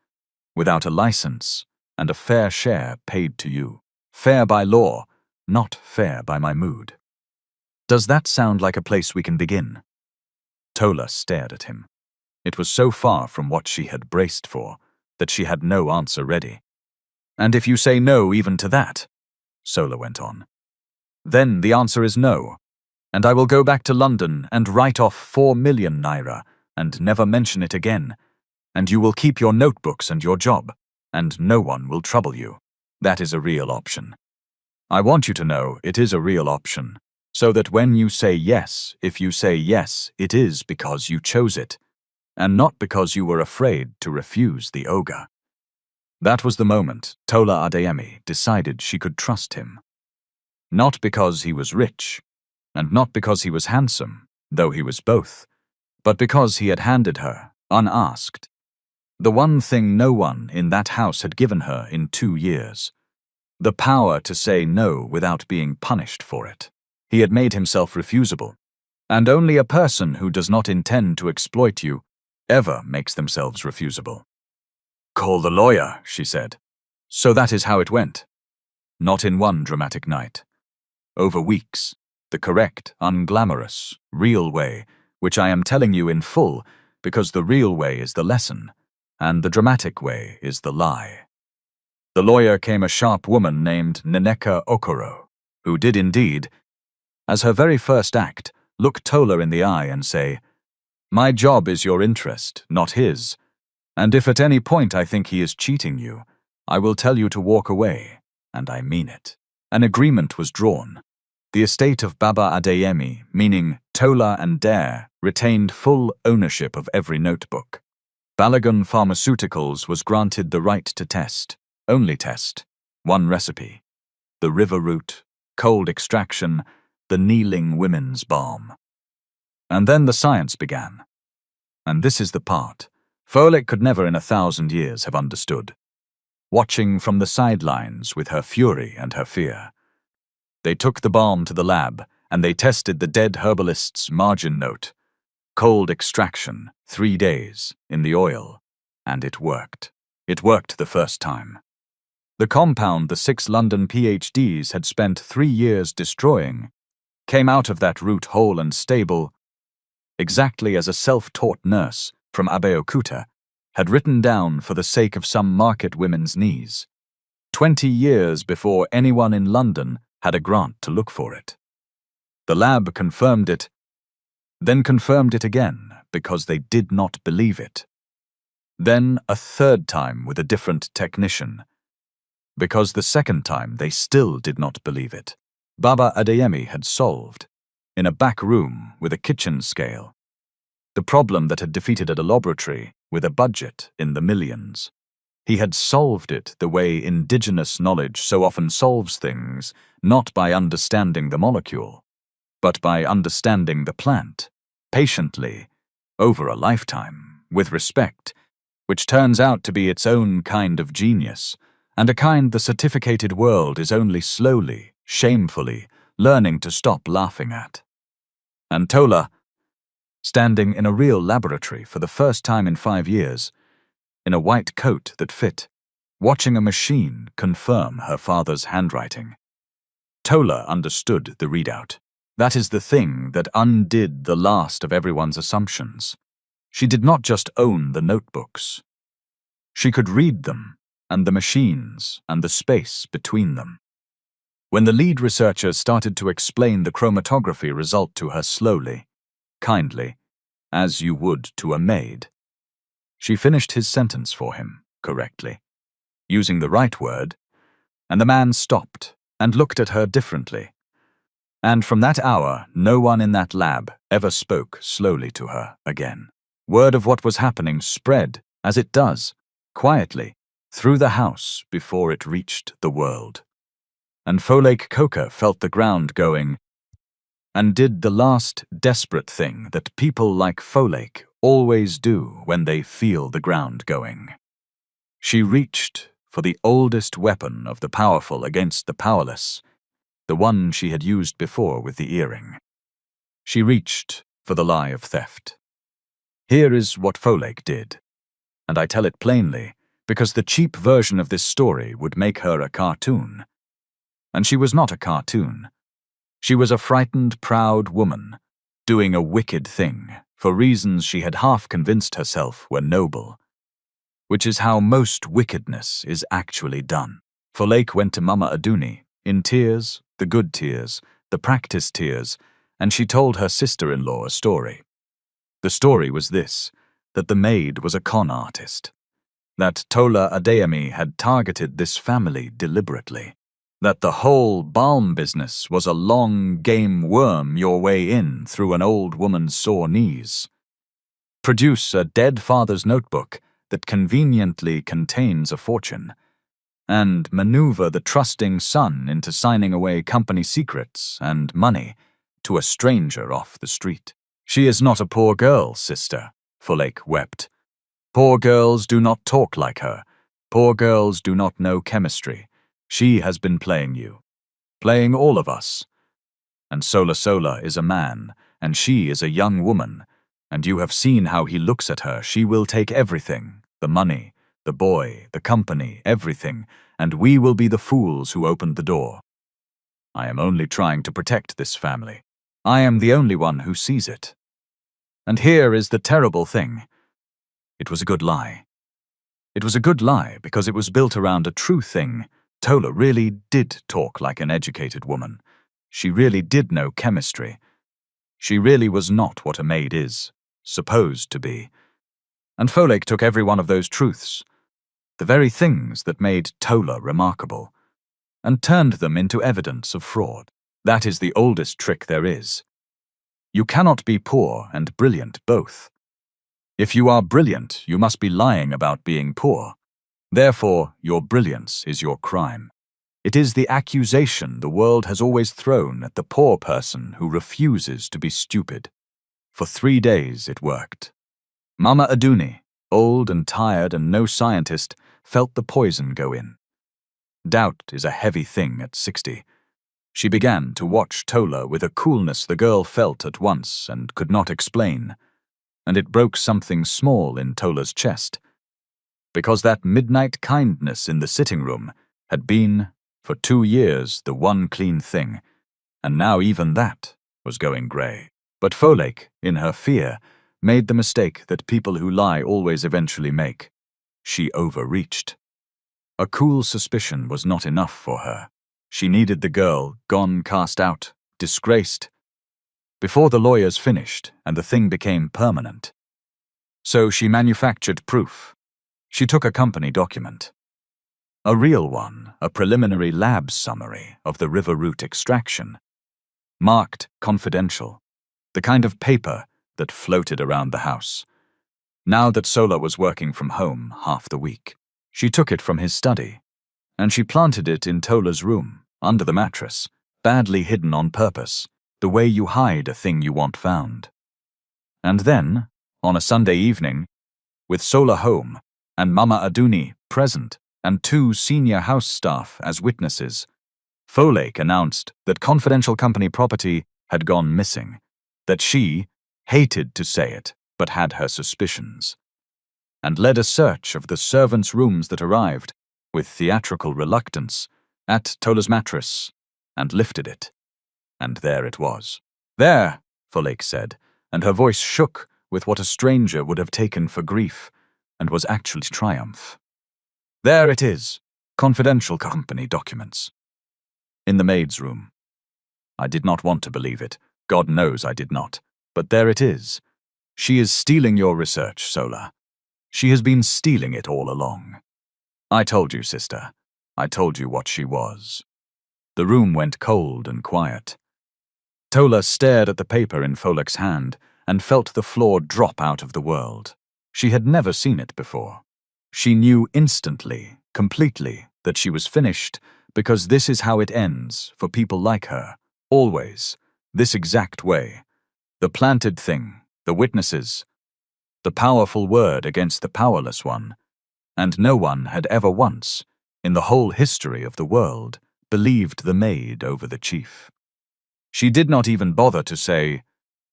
without a license and a fair share paid to you. Fair by law, not fair by my mood. Does that sound like a place we can begin?" Tola stared at him. It was so far from what she had braced for that she had no answer ready. "And if you say no even to that," Sola went on, then the answer is no, and I will go back to London and write off 4 million naira and never mention it again, and you will keep your notebooks and your job, and no one will trouble you. That is a real option. I want you to know it is a real option, so that when you say yes, if you say yes, it is because you chose it, and not because you were afraid to refuse the ogre. That was the moment Tola Adeyemi decided she could trust him. Not because he was rich, and not because he was handsome, though he was both, but because he had handed her, unasked, the one thing no one in that house had given her in 2 years: the power to say no without being punished for it. He had made himself refusable, and only a person who does not intend to exploit you ever makes themselves refusable. "Call the lawyer," she said. So that is how it went. Not in one dramatic night. Over weeks, the correct, unglamorous, real way, which I am telling you in full because the real way is the lesson, and the dramatic way is the lie. The lawyer came a sharp woman named Nneka Okoro, who did indeed, as her very first act, look Tola in the eye and say, "My job is your interest, not his, and if at any point I think he is cheating you, I will tell you to walk away, and I mean it." An agreement was drawn. The estate of Baba Adeyemi, meaning Tola and Dare, retained full ownership of every notebook. Balagun Pharmaceuticals was granted the right to test, only test, one recipe: the river root, cold extraction, the kneeling women's balm. And then the science began. And this is the part Folek could never in 1,000 years have understood. Watching from the sidelines with her fury and her fear. They took the balm to the lab, and they tested the dead herbalist's margin note. Cold extraction, 3 days, in the oil. And it worked. It worked the first time. The compound the 6 London PhDs had spent 3 years destroying came out of that root whole and stable, exactly as a self-taught nurse from Abeokuta had written down for the sake of some market women's knees, 20 years before anyone in London had a grant to look for it. The lab confirmed it, then confirmed it again because they did not believe it. Then a third time with a different technician, because the second time they still did not believe it. Baba Adeyemi had solved, in a back room with a kitchen scale, the problem that had defeated a laboratory with a budget in the millions. He had solved it the way indigenous knowledge so often solves things, not by understanding the molecule, but by understanding the plant, patiently, over a lifetime, with respect, which turns out to be its own kind of genius, and a kind the certificated world is only slowly, shamefully, learning to stop laughing at. And Tola, standing in a real laboratory for the first time in 5 years, in a white coat that fit, watching a machine confirm her father's handwriting. Tola understood the readout. That is the thing that undid the last of everyone's assumptions. She did not just own the notebooks. She could read them, and the machines, and the space between them. When the lead researcher started to explain the chromatography result to her slowly, kindly, as you would to a maid, she finished his sentence for him, correctly, using the right word, and the man stopped and looked at her differently. And from that hour, no one in that lab ever spoke slowly to her again. Word of what was happening spread, as it does, quietly, through the house before it reached the world. And Folek Coker felt the ground going, and did the last desperate thing that people like Folek always do when they feel the ground going. She reached for the oldest weapon of the powerful against the powerless, the one she had used before with the earring. She reached for the lie of theft. Here is what Folek did, and I tell it plainly because the cheap version of this story would make her a cartoon. And she was not a cartoon. She was a frightened, proud woman, doing a wicked thing for reasons she had half convinced herself were noble, which is how most wickedness is actually done. Folek went to Mama Aduni in tears, the good tears, the practiced tears, and she told her sister-in-law a story. The story was this, that the maid was a con artist, that Tola Adeyemi had targeted this family deliberately, that the whole balm business was a long game worm your way in through an old woman's sore knees. Produce a dead father's notebook that conveniently contains a fortune, and maneuver the trusting son into signing away company secrets and money to a stranger off the street. She is not a poor girl, sister, Folktale wept. Poor girls do not talk like her. Poor girls do not know chemistry. She has been playing you, playing all of us. And Sola is a man, and she is a young woman, and you have seen how he looks at her. She will take everything, the money, the boy, the company, everything, and we will be the fools who opened the door. I am only trying to protect this family. I am the only one who sees it. And here is the terrible thing. It was a good lie. It was a good lie because it was built around a true thing. Tola really did talk like an educated woman. She really did know chemistry. She really was not what a maid is, supposed to be. And Folktale took every one of those truths, the very things that made Tola remarkable, and turned them into evidence of fraud. That is the oldest trick there is. You cannot be poor and brilliant both. If you are brilliant, you must be lying about being poor. Therefore, your brilliance is your crime. It is the accusation the world has always thrown at the poor person who refuses to be stupid. For 3 days it worked. Mama Aduni, old and tired and no scientist, felt the poison go in. Doubt is a heavy thing at 60. She began to watch Tola with a coolness the girl felt at once and could not explain, and it broke something small in Tola's chest, because that midnight kindness in the sitting room had been, for 2 years, the one clean thing, and now even that was going grey. But Folktale, in her fear, made the mistake that people who lie always eventually make. She overreached. A cool suspicion was not enough for her. She needed the girl, gone, cast out, disgraced, before the lawyers finished and the thing became permanent. So she manufactured proof. She took a company document. A real one, a preliminary lab summary of the river root extraction, marked confidential, the kind of paper that floated around the house. Now that Sola was working from home half the week, she took it from his study, and she planted it in Tola's room, under the mattress, badly hidden on purpose, the way you hide a thing you want found. And then, on a Sunday evening, with Sola home, and Mama Aduni present, and 2 senior house staff as witnesses, Folktale announced that confidential company property had gone missing, that she hated to say it, but had her suspicions, and led a search of the servants' rooms that arrived, with theatrical reluctance, at Tola's mattress, and lifted it. And there it was. There, Folktale said, and her voice shook with what a stranger would have taken for grief, and was actually triumph. There it is, confidential company documents. In the maid's room. I did not want to believe it. God knows I did not. But there it is. She is stealing your research, Sola. She has been stealing it all along. I told you, sister. I told you what she was. The room went cold and quiet. Tola stared at the paper in Folktale's hand and felt the floor drop out of the world. She had never seen it before. She knew instantly, completely, that she was finished, because this is how it ends for people like her, always, this exact way. The planted thing, the witnesses, the powerful word against the powerless one, and no one had ever once, in the whole history of the world, believed the maid over the chief. She did not even bother to say,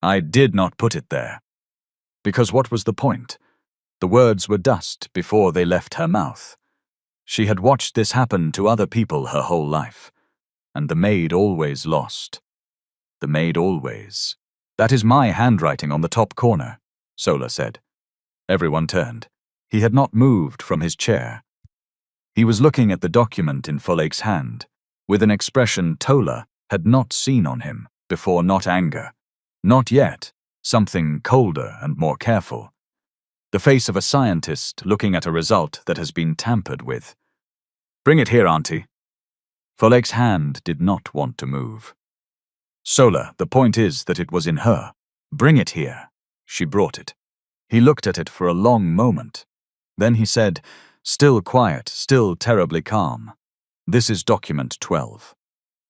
I did not put it there. Because what was the point? The words were dust before they left her mouth. She had watched this happen to other people her whole life, and the maid always lost. The maid always. That is my handwriting on the top corner, Sola said. Everyone turned. He had not moved from his chair. He was looking at the document in Folktale's hand. with an expression Tola had not seen on him before. Not anger. Not yet. Something colder and more careful. The face of a scientist looking at a result that has been tampered with. Bring it here, Auntie. Folek's hand did not want to move. Sola, the point is that it was in her. Bring it here. She brought it. He looked at it for a long moment. Then he said, still quiet, still terribly calm, "This is document 12.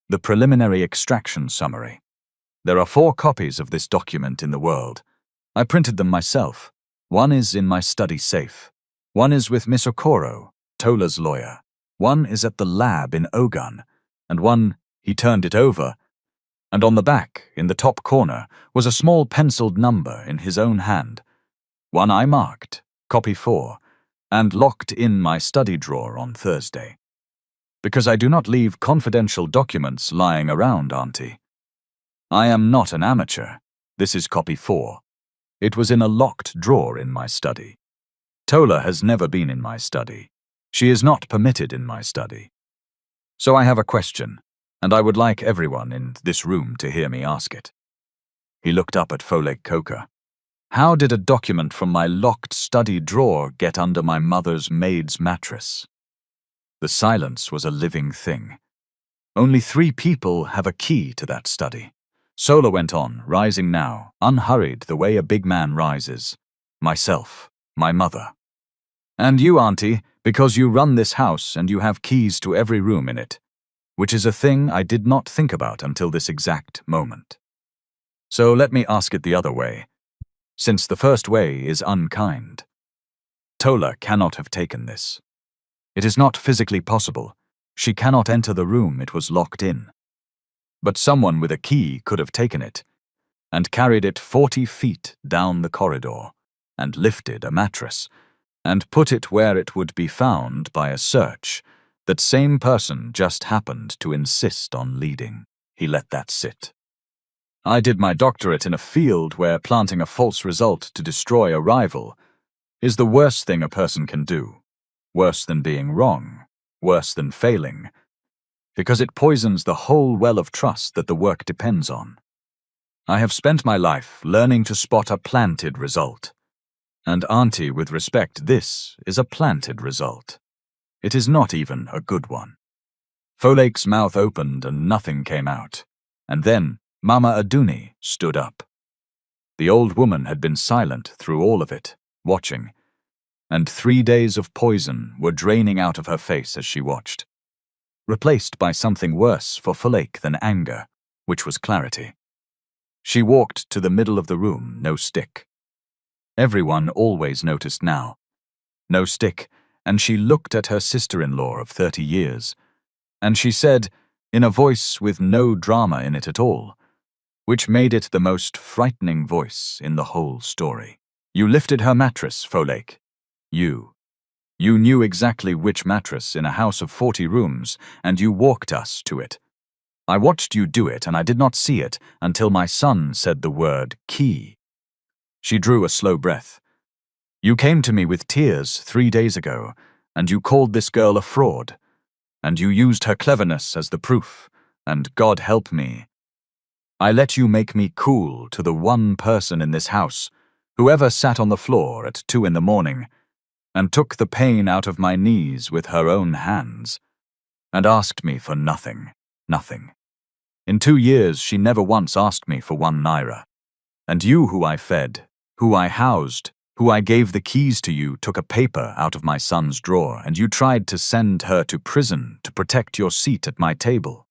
The preliminary extraction summary. There are 4 copies of this document in the world. I printed them myself. One is in my study safe. One is with Miss Okoro, Tola's lawyer. One is at the lab in Ogun. And one," he turned it over, and on the back, in the top corner, was a small penciled number in his own hand. One I marked, copy 4, and locked in my study drawer on Thursday. Because I do not leave confidential documents lying around, Auntie. I am not an amateur. This is copy 4. It was in a locked drawer in my study. Tola has never been in my study. She is not permitted in my study. So I have a question, and I would like everyone in this room to hear me ask it. He looked up at Folek Coker. How did a document from my locked study drawer get under my mother's maid's mattress? The silence was a living thing. Only 3 people have a key to that study. Sola went on, rising now, unhurried the way a big man rises. Myself, my mother. And you, Auntie, because you run this house and you have keys to every room in it, which is a thing I did not think about until this exact moment. So let me ask it the other way, since the first way is unkind. Tola cannot have taken this. It is not physically possible. She cannot enter the room it was locked in. But someone with a key could have taken it, and carried it 40 feet down the corridor, and lifted a mattress, and put it where it would be found by a search that same person just happened to insist on leading. He let that sit. I did my doctorate in a field where planting a false result to destroy a rival is the worst thing a person can do. Worse than being wrong. Worse than failing. Because it poisons the whole well of trust that the work depends on. I have spent my life learning to spot a planted result. And Auntie, with respect, this is a planted result. It is not even a good one. Folek's mouth opened and nothing came out. And then Mama Aduni stood up. The old woman had been silent through all of it, watching, and 3 days of poison were draining out of her face as she watched, replaced by something worse for Folek than anger, which was clarity. She walked to the middle of the room, no stick. Everyone always noticed now. No stick, and she looked at her sister-in-law of 30 years, and she said, in a voice with no drama in it at all, which made it the most frightening voice in the whole story. You lifted her mattress, Folek. You. You knew exactly which mattress in a house of 40 rooms, and you walked us to it. I watched you do it, and I did not see it until my son said the word key. She drew a slow breath. You came to me with tears 3 days ago, and you called this girl a fraud, and you used her cleverness as the proof, and God help me. I let you make me cool to the one person in this house, whoever sat on the floor at 2 in the morning, and took the pain out of my knees with her own hands, and asked me for nothing, nothing. In 2 years she never once asked me for 1 naira. And you who I fed, who I housed, who I gave the keys to you took a paper out of my son's drawer, and you tried to send her to prison to protect your seat at my table.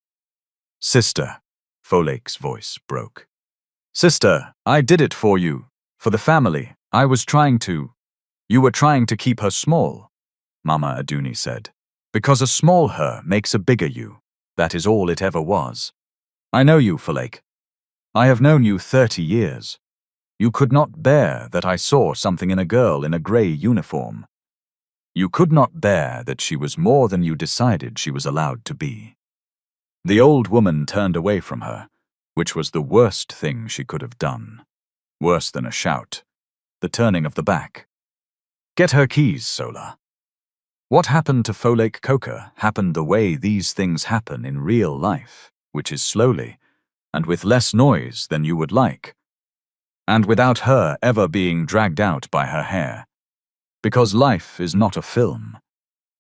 Sister, Folek's voice broke. Sister, I did it for you, for the family. I was trying to. You were trying to keep her small, Mama Aduni said. Because a small her makes a bigger you. That is all it ever was. I know you, Folek. I have known you 30 years. You could not bear that I saw something in a girl in a grey uniform. You could not bear that she was more than you decided she was allowed to be. The old woman turned away from her, which was the worst thing she could have done. Worse than a shout. The turning of the back. Get her keys, Sola. What happened to Folake Coker happened the way these things happen in real life, which is slowly, and with less noise than you would like, and without her ever being dragged out by her hair. Because life is not a film,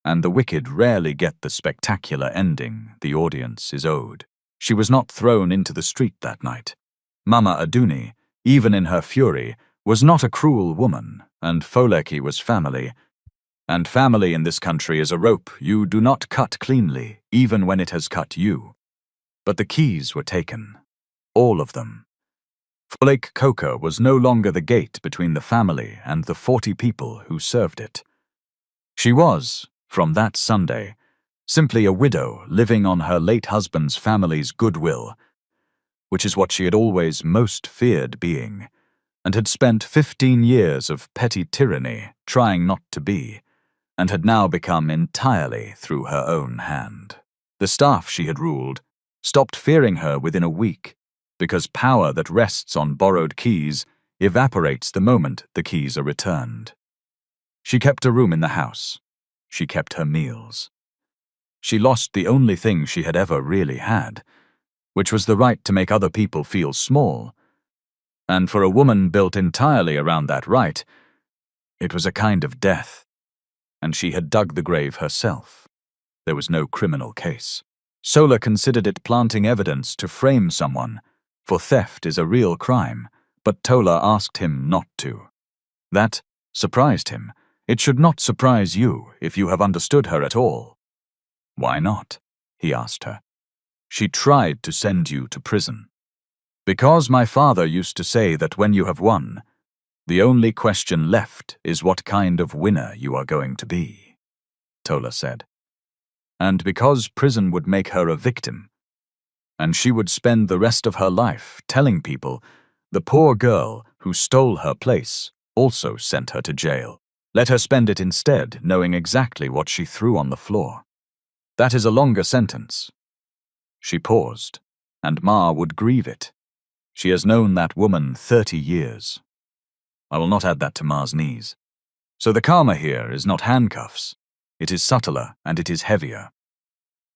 and the wicked rarely get the spectacular ending the audience is owed. She was not thrown into the street that night. Mama Aduni, even in her fury, was not a cruel woman, and Folake was family. And family in this country is a rope you do not cut cleanly, even when it has cut you. But the keys were taken. All of them. Folake Coker was no longer the gate between the family and the 40 people who served it. She was, from that Sunday, simply a widow living on her late husband's family's goodwill, which is what she had always most feared being, and had spent 15 years of petty tyranny trying not to be, and had now become entirely through her own hand. The staff she had ruled stopped fearing her within a week, because power that rests on borrowed keys evaporates the moment the keys are returned. She kept a room in the house. She kept her meals. She lost the only thing she had ever really had, which was the right to make other people feel small. And for a woman built entirely around that right, it was a kind of death. And she had dug the grave herself. There was no criminal case. Sola considered it planting evidence to frame someone, for theft is a real crime, but Tola asked him not to. That surprised him. It should not surprise you if you have understood her at all. Why not? He asked her. She tried to send you to prison. Because my father used to say that when you have won, the only question left is what kind of winner you are going to be, Tola said. And because prison would make her a victim, and she would spend the rest of her life telling people the poor girl who stole her place also sent her to jail. Let her spend it instead, knowing exactly what she threw on the floor. That is a longer sentence. She paused, and Ma would grieve it. She has known that woman 30 years. I will not add that to Ma's knees. So the karma here is not handcuffs. It is subtler and it is heavier.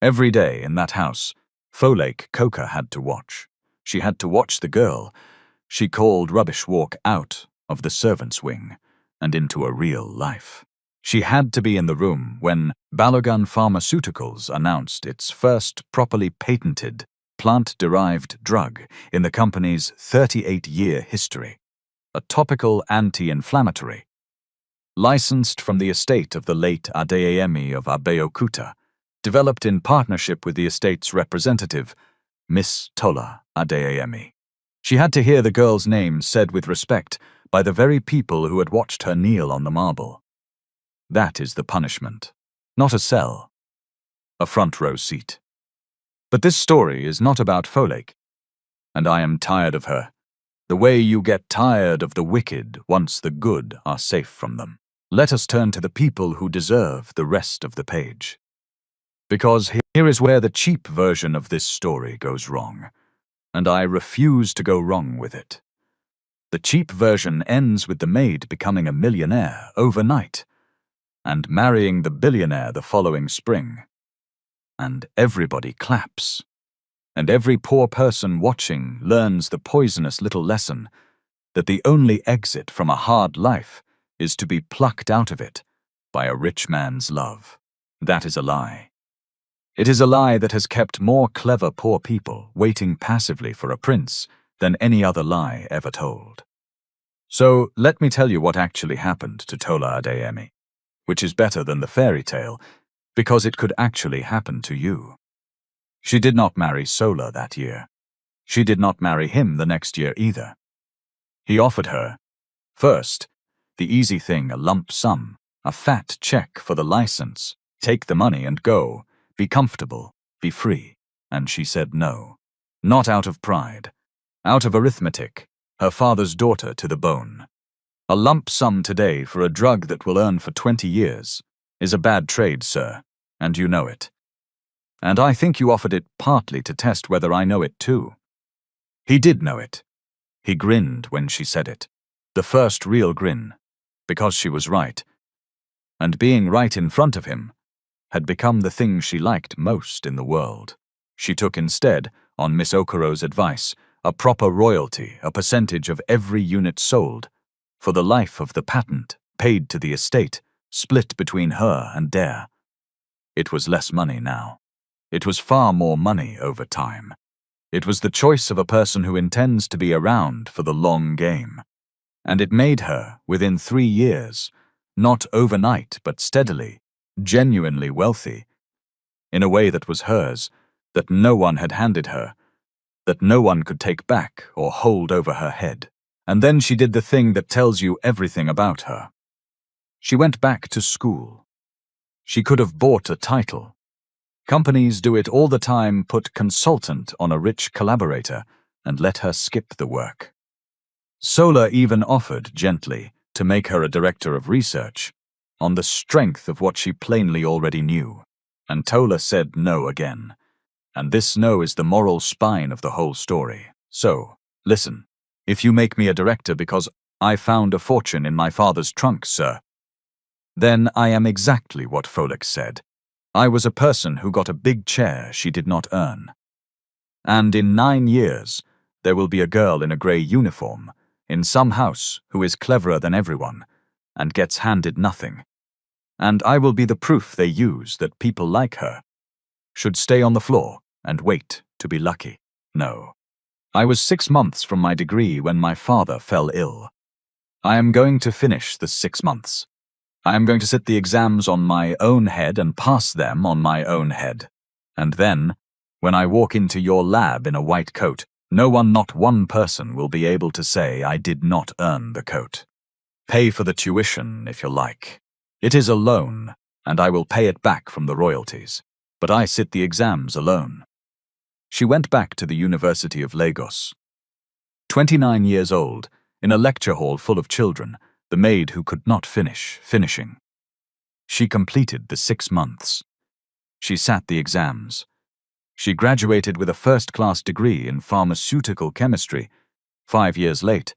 Every day in that house, Folake Coker had to watch. She had to watch the girl she called Rubbish walk out of the servants' wing and into a real life. She had to be in the room when Balogun Pharmaceuticals announced its first properly patented plant-derived drug in the company's 38-year history. A topical anti-inflammatory, licensed from the estate of the late Adeyemi of Abeokuta, developed in partnership with the estate's representative, Miss Tola Adeyemi. She had to hear the girl's name said with respect by the very people who had watched her kneel on the marble. That is the punishment, not a cell, a front-row seat. But this story is not about Folake, and I am tired of her. The way you get tired of the wicked once the good are safe from them. Let us turn to the people who deserve the rest of the page. Because here is where the cheap version of this story goes wrong, and I refuse to go wrong with it. The cheap version ends with the maid becoming a millionaire overnight, and marrying the billionaire the following spring. And everybody claps. And every poor person watching learns the poisonous little lesson that the only exit from a hard life is to be plucked out of it by a rich man's love. That is a lie. It is a lie that has kept more clever poor people waiting passively for a prince than any other lie ever told. So let me tell you what actually happened to Tola Adeyemi, which is better than the fairy tale because it could actually happen to you. She did not marry Sola that year. She did not marry him the next year either. He offered her, first, the easy thing, a lump sum, a fat check for the license, take the money and go, be comfortable, be free. And she said no. Not out of pride, out of arithmetic, her father's daughter to the bone. A lump sum today for a drug that will earn for 20 years is a bad trade, sir, and you know it. And I think you offered it partly to test whether I know it too. He did know it. He grinned when she said it. The first real grin, because she was right. and being right in front of him had become the thing she liked most in the world. She took instead, on Miss Okuro's advice, a proper royalty, a percentage of every unit sold, for the life of the patent, paid to the estate, split between her and Dare. It was less money now. It was far more money over time. It was the choice of a person who intends to be around for the long game. And it made her, within 3 years, not overnight but steadily, genuinely wealthy, in a way that was hers, that no one had handed her, that no one could take back or hold over her head. And then she did the thing that tells you everything about her. She went back to school. She could have bought a title. Companies do it all the time, put consultant on a rich collaborator and let her skip the work. Sola even offered, gently, to make her a director of research, on the strength of what she plainly already knew. And Tola said no again. And this no is the moral spine of the whole story. So, listen, if you make me a director because I found a fortune in my father's trunk, sir, then I am exactly what Folek said. I was a person who got a big chair she did not earn. And in 9 years, there will be a girl in a grey uniform, in some house, who is cleverer than everyone, and gets handed nothing. And I will be the proof they use that people like her should stay on the floor and wait to be lucky. No. I was 6 months from my degree when my father fell ill. I am going to finish the 6 months. I am going to sit the exams on my own head and pass them on my own head. And then, when I walk into your lab in a white coat, no one, not one person, will be able to say I did not earn the coat. Pay for the tuition, if you like. It is a loan, and I will pay it back from the royalties. But I sit the exams alone. She went back to the University of Lagos. 29 years old, in a lecture hall full of children, the maid who could not finishing. She completed the 6 months. She sat the exams. She graduated with a first-class degree in pharmaceutical chemistry, 5 years late,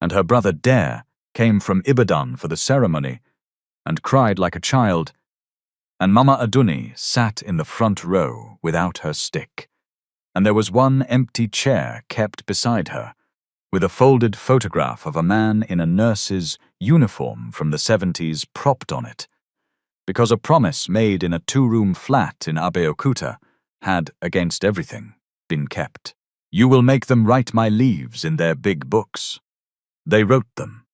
and her brother Dare came from Ibadan for the ceremony and cried like a child, and Mama Aduni sat in the front row without her stick, and there was one empty chair kept beside her, with a folded photograph of a man in a nurse's uniform from the 70s propped on it, because a promise made in a 2-room flat in Abeokuta had, against everything, been kept. You will make them write my leaves in their big books. They wrote them.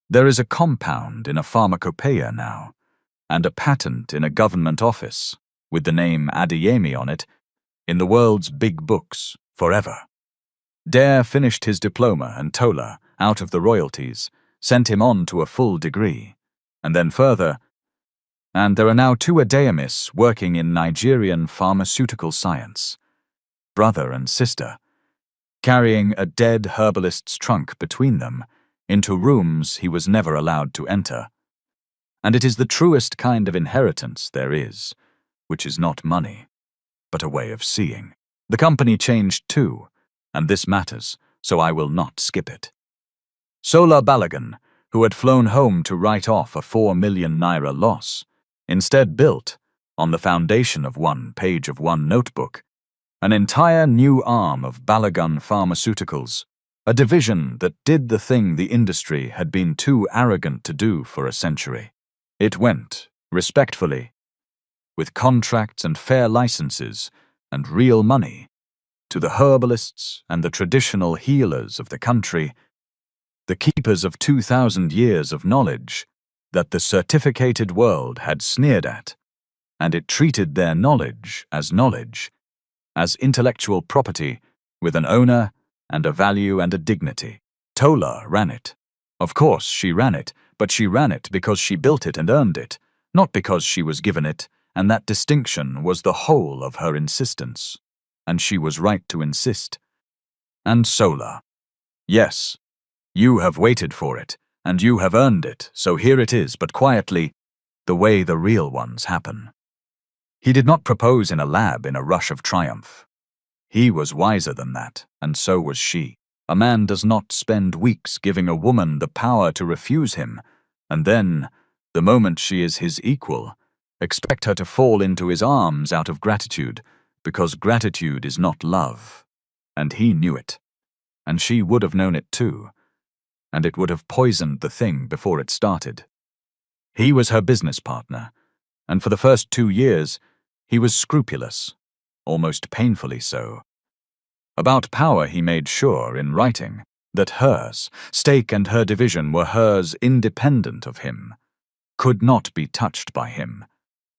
There is a compound in a pharmacopoeia now, and a patent in a government office, with the name Adeyemi on it, in the world's big books, forever. Dare finished his diploma, and Tola, out of the royalties, sent him on to a full degree, and then further, and there are now 2 Adeyemis working in Nigerian pharmaceutical science, brother and sister, carrying a dead herbalist's trunk between them into rooms he was never allowed to enter. And it is the truest kind of inheritance there is, which is not money, but a way of seeing. The company changed too, and this matters, so I will not skip it. Sola Balagan, who had flown home to write off a 4 million naira loss, instead built, on the foundation of 1 page of 1 notebook, an entire new arm of Balagan Pharmaceuticals, a division that did the thing the industry had been too arrogant to do for a century. It went, respectfully, with contracts and fair licenses and real money, to the herbalists and the traditional healers of the country, the keepers of 2,000 years of knowledge that the certificated world had sneered at, and it treated their knowledge, as intellectual property with an owner and a value and a dignity. Tola ran it. Of course she ran it, but she ran it because she built it and earned it, not because she was given it, and that distinction was the whole of her insistence. And she was right to insist. And Sola. Yes, you have waited for it, and you have earned it, so here it is, but quietly, the way the real ones happen. He did not propose in a lab in a rush of triumph. He was wiser than that, and so was she. A man does not spend weeks giving a woman the power to refuse him, and then, The moment she is his equal, expect her to fall into his arms out of gratitude, because gratitude is not love. And he knew it. And she would have known it too. And it would have poisoned the thing before it started. He was her business partner, and for the first 2 years, he was scrupulous, almost painfully so. About power he made sure, in writing, that hers, stake and her division were hers independent of him, could not be touched by him,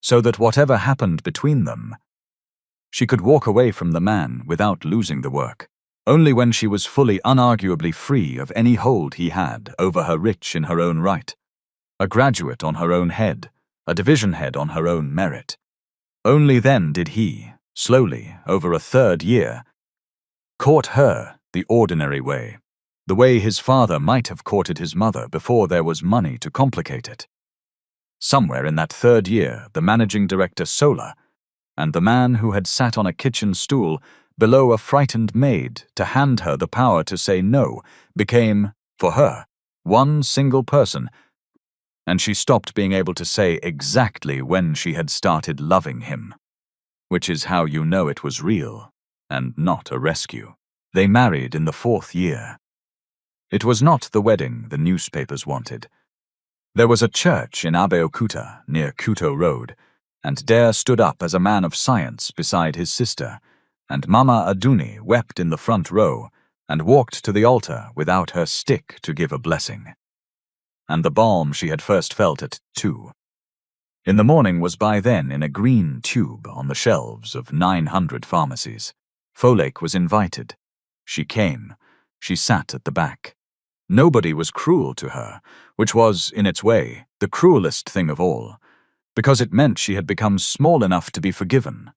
so that whatever happened between them, she could walk away from the man without losing the work, only when she was fully unarguably free of any hold he had over her, rich in her own right, a graduate on her own head, a division head on her own merit. Only then did he, slowly, over a 3rd year, court her the ordinary way, the way his father might have courted his mother before there was money to complicate it. Somewhere in that 3rd year, the managing director Sola, and the man who had sat on a kitchen stool below a frightened maid to hand her the power to say no, became, for her, one single person, and she stopped being able to say exactly when she had started loving him, which is how you know it was real and not a rescue. They married in the 4th year. It was not the wedding the newspapers wanted. There was a church in Abeokuta near Kuto Road, and Dare stood up as a man of science beside his sister, and Mama Aduni wept in the front row and walked to the altar without her stick to give a blessing. And the balm she had first felt at 2. In the morning was by then in a green tube on the shelves of 900 pharmacies. Folake was invited. She came. She sat at the back. Nobody was cruel to her, which was, in its way, the cruelest thing of all, because it meant she had become small enough to be forgiven,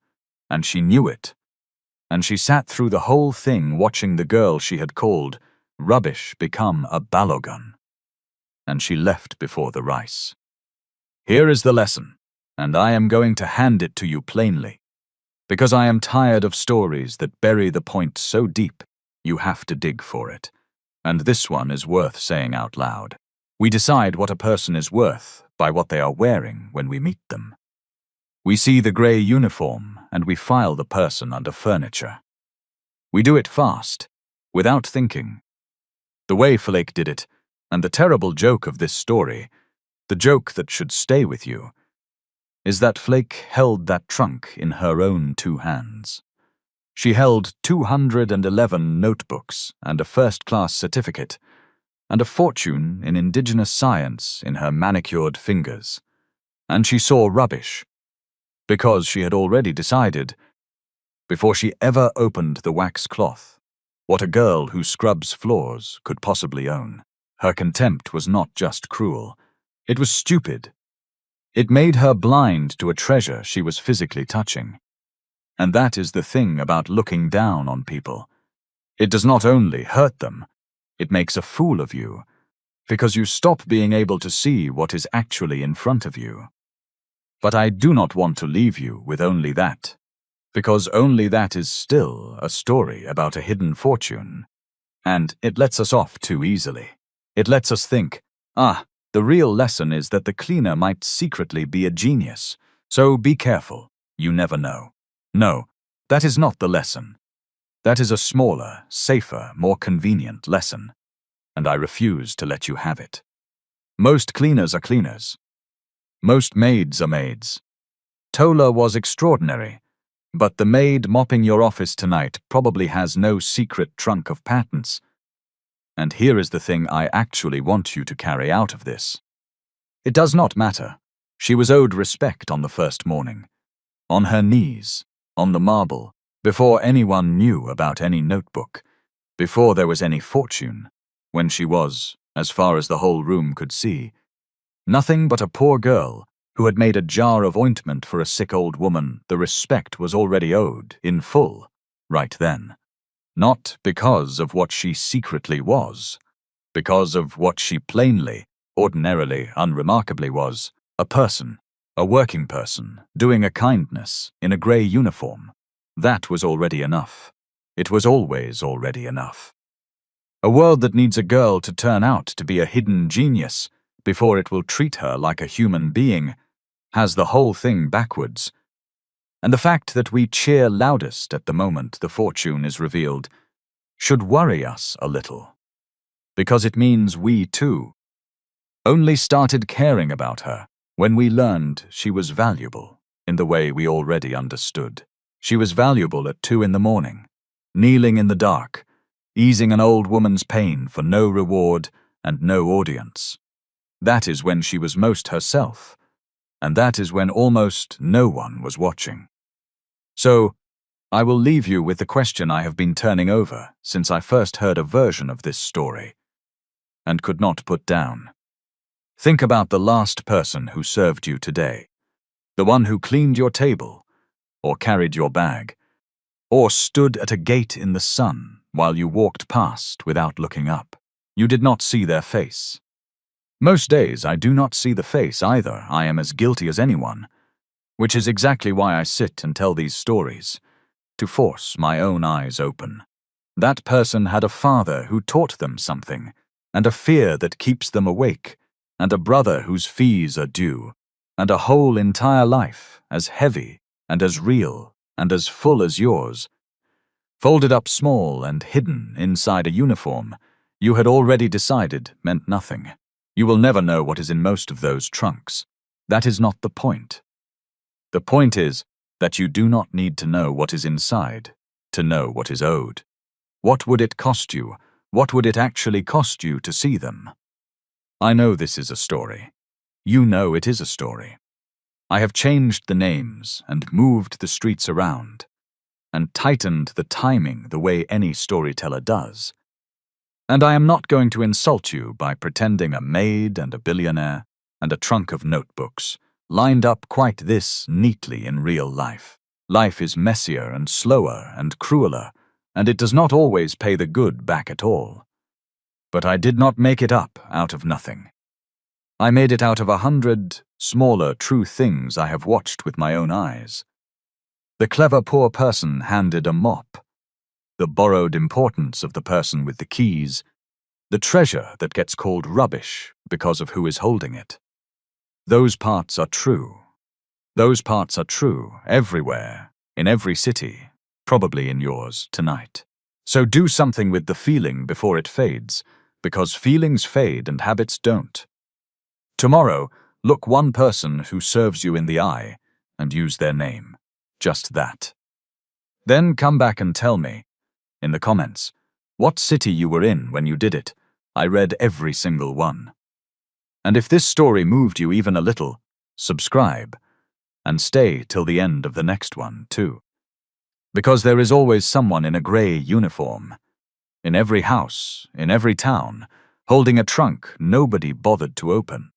and she knew it. And she sat through the whole thing watching the girl she had called rubbish become a balogun. And she left before the rice. Here is the lesson, and I am going to hand it to you plainly, because I am tired of stories that bury the point so deep you have to dig for it. And this one is worth saying out loud. We decide what a person is worth by what they are wearing when we meet them. We see the grey uniform and we file the person under furniture. We do it fast, without thinking. The way Flake did it, and the terrible joke of this story, the joke that should stay with you, is that Flake held that trunk in her own 2 hands. She held 211 notebooks and a first-class certificate, and a fortune in indigenous science in her manicured fingers. And she saw rubbish, because she had already decided, before she ever opened the wax cloth, what a girl who scrubs floors could possibly own. Her contempt was not just cruel, it was stupid. It made her blind to a treasure she was physically touching. And that is the thing about looking down on people. It does not only hurt them, it makes a fool of you, because you stop being able to see what is actually in front of you. But I do not want to leave you with only that, because only that is still a story about a hidden fortune. And it lets us off too easily. It lets us think, the real lesson is that the cleaner might secretly be a genius, so be careful, you never know. No, that is not the lesson. That is a smaller, safer, more convenient lesson, and I refuse to let you have it. Most cleaners are cleaners. Most maids are maids. Tola was extraordinary, but the maid mopping your office tonight probably has no secret trunk of patents. And here is the thing I actually want you to carry out of this. It does not matter. She was owed respect on the first morning, on her knees, on the marble, before anyone knew about any notebook, before there was any fortune, when she was, as far as the whole room could see, nothing but a poor girl who had made a jar of ointment for a sick old woman. The respect was already owed, in full, right then. Not because of what she secretly was, because of what she plainly, ordinarily, unremarkably was, a person, a working person, doing a kindness, in a grey uniform. That was already enough. It was always already enough. A world that needs a girl to turn out to be a hidden genius before it will treat her like a human being, has the whole thing backwards. And the fact that we cheer loudest at the moment the fortune is revealed should worry us a little, because it means we, too, only started caring about her when we learned she was valuable in the way we already understood. She was valuable at 2 a.m, kneeling in the dark, easing an old woman's pain for no reward and no audience. That is when she was most herself, and that is when almost no one was watching. So, I will leave you with the question I have been turning over since I first heard a version of this story, and could not put down. Think about the last person who served you today, the one who cleaned your table, or carried your bag, or stood at a gate in the sun while you walked past without looking up. You did not see their face. Most days I do not see the face either. I am as guilty as anyone, which is exactly why I sit and tell these stories, to force my own eyes open. That person had a father who taught them something, and a fear that keeps them awake, and a brother whose fees are due, and a whole entire life as heavy and as real and as full as yours, folded up small and hidden inside a uniform you had already decided meant nothing. You will never know what is in most of those trunks. That is not the point. The point is that you do not need to know what is inside to know what is owed. What would it cost you? What would it actually cost you to see them? I know this is a story. You know it is a story. I have changed the names and moved the streets around, and tightened the timing the way any storyteller does. And I am not going to insult you by pretending a maid and a billionaire and a trunk of notebooks lined up quite this neatly in real life. Life is messier and slower and crueler, and it does not always pay the good back at all. But I did not make it up out of nothing. I made it out of 100 smaller true things I have watched with my own eyes. The clever poor person handed a mop, the borrowed importance of the person with the keys, the treasure that gets called rubbish because of who is holding it. Those parts are true. Those parts are true everywhere, in every city, probably in yours tonight. So do something with the feeling before it fades, because feelings fade and habits don't. Tomorrow, look one person who serves you in the eye and use their name. Just that. Then come back and tell me, in the comments, what city you were in when you did it. I read every single one. And if this story moved you even a little, subscribe, and stay till the end of the next one, too. Because there is always someone in a grey uniform, in every house, in every town, holding a trunk nobody bothered to open.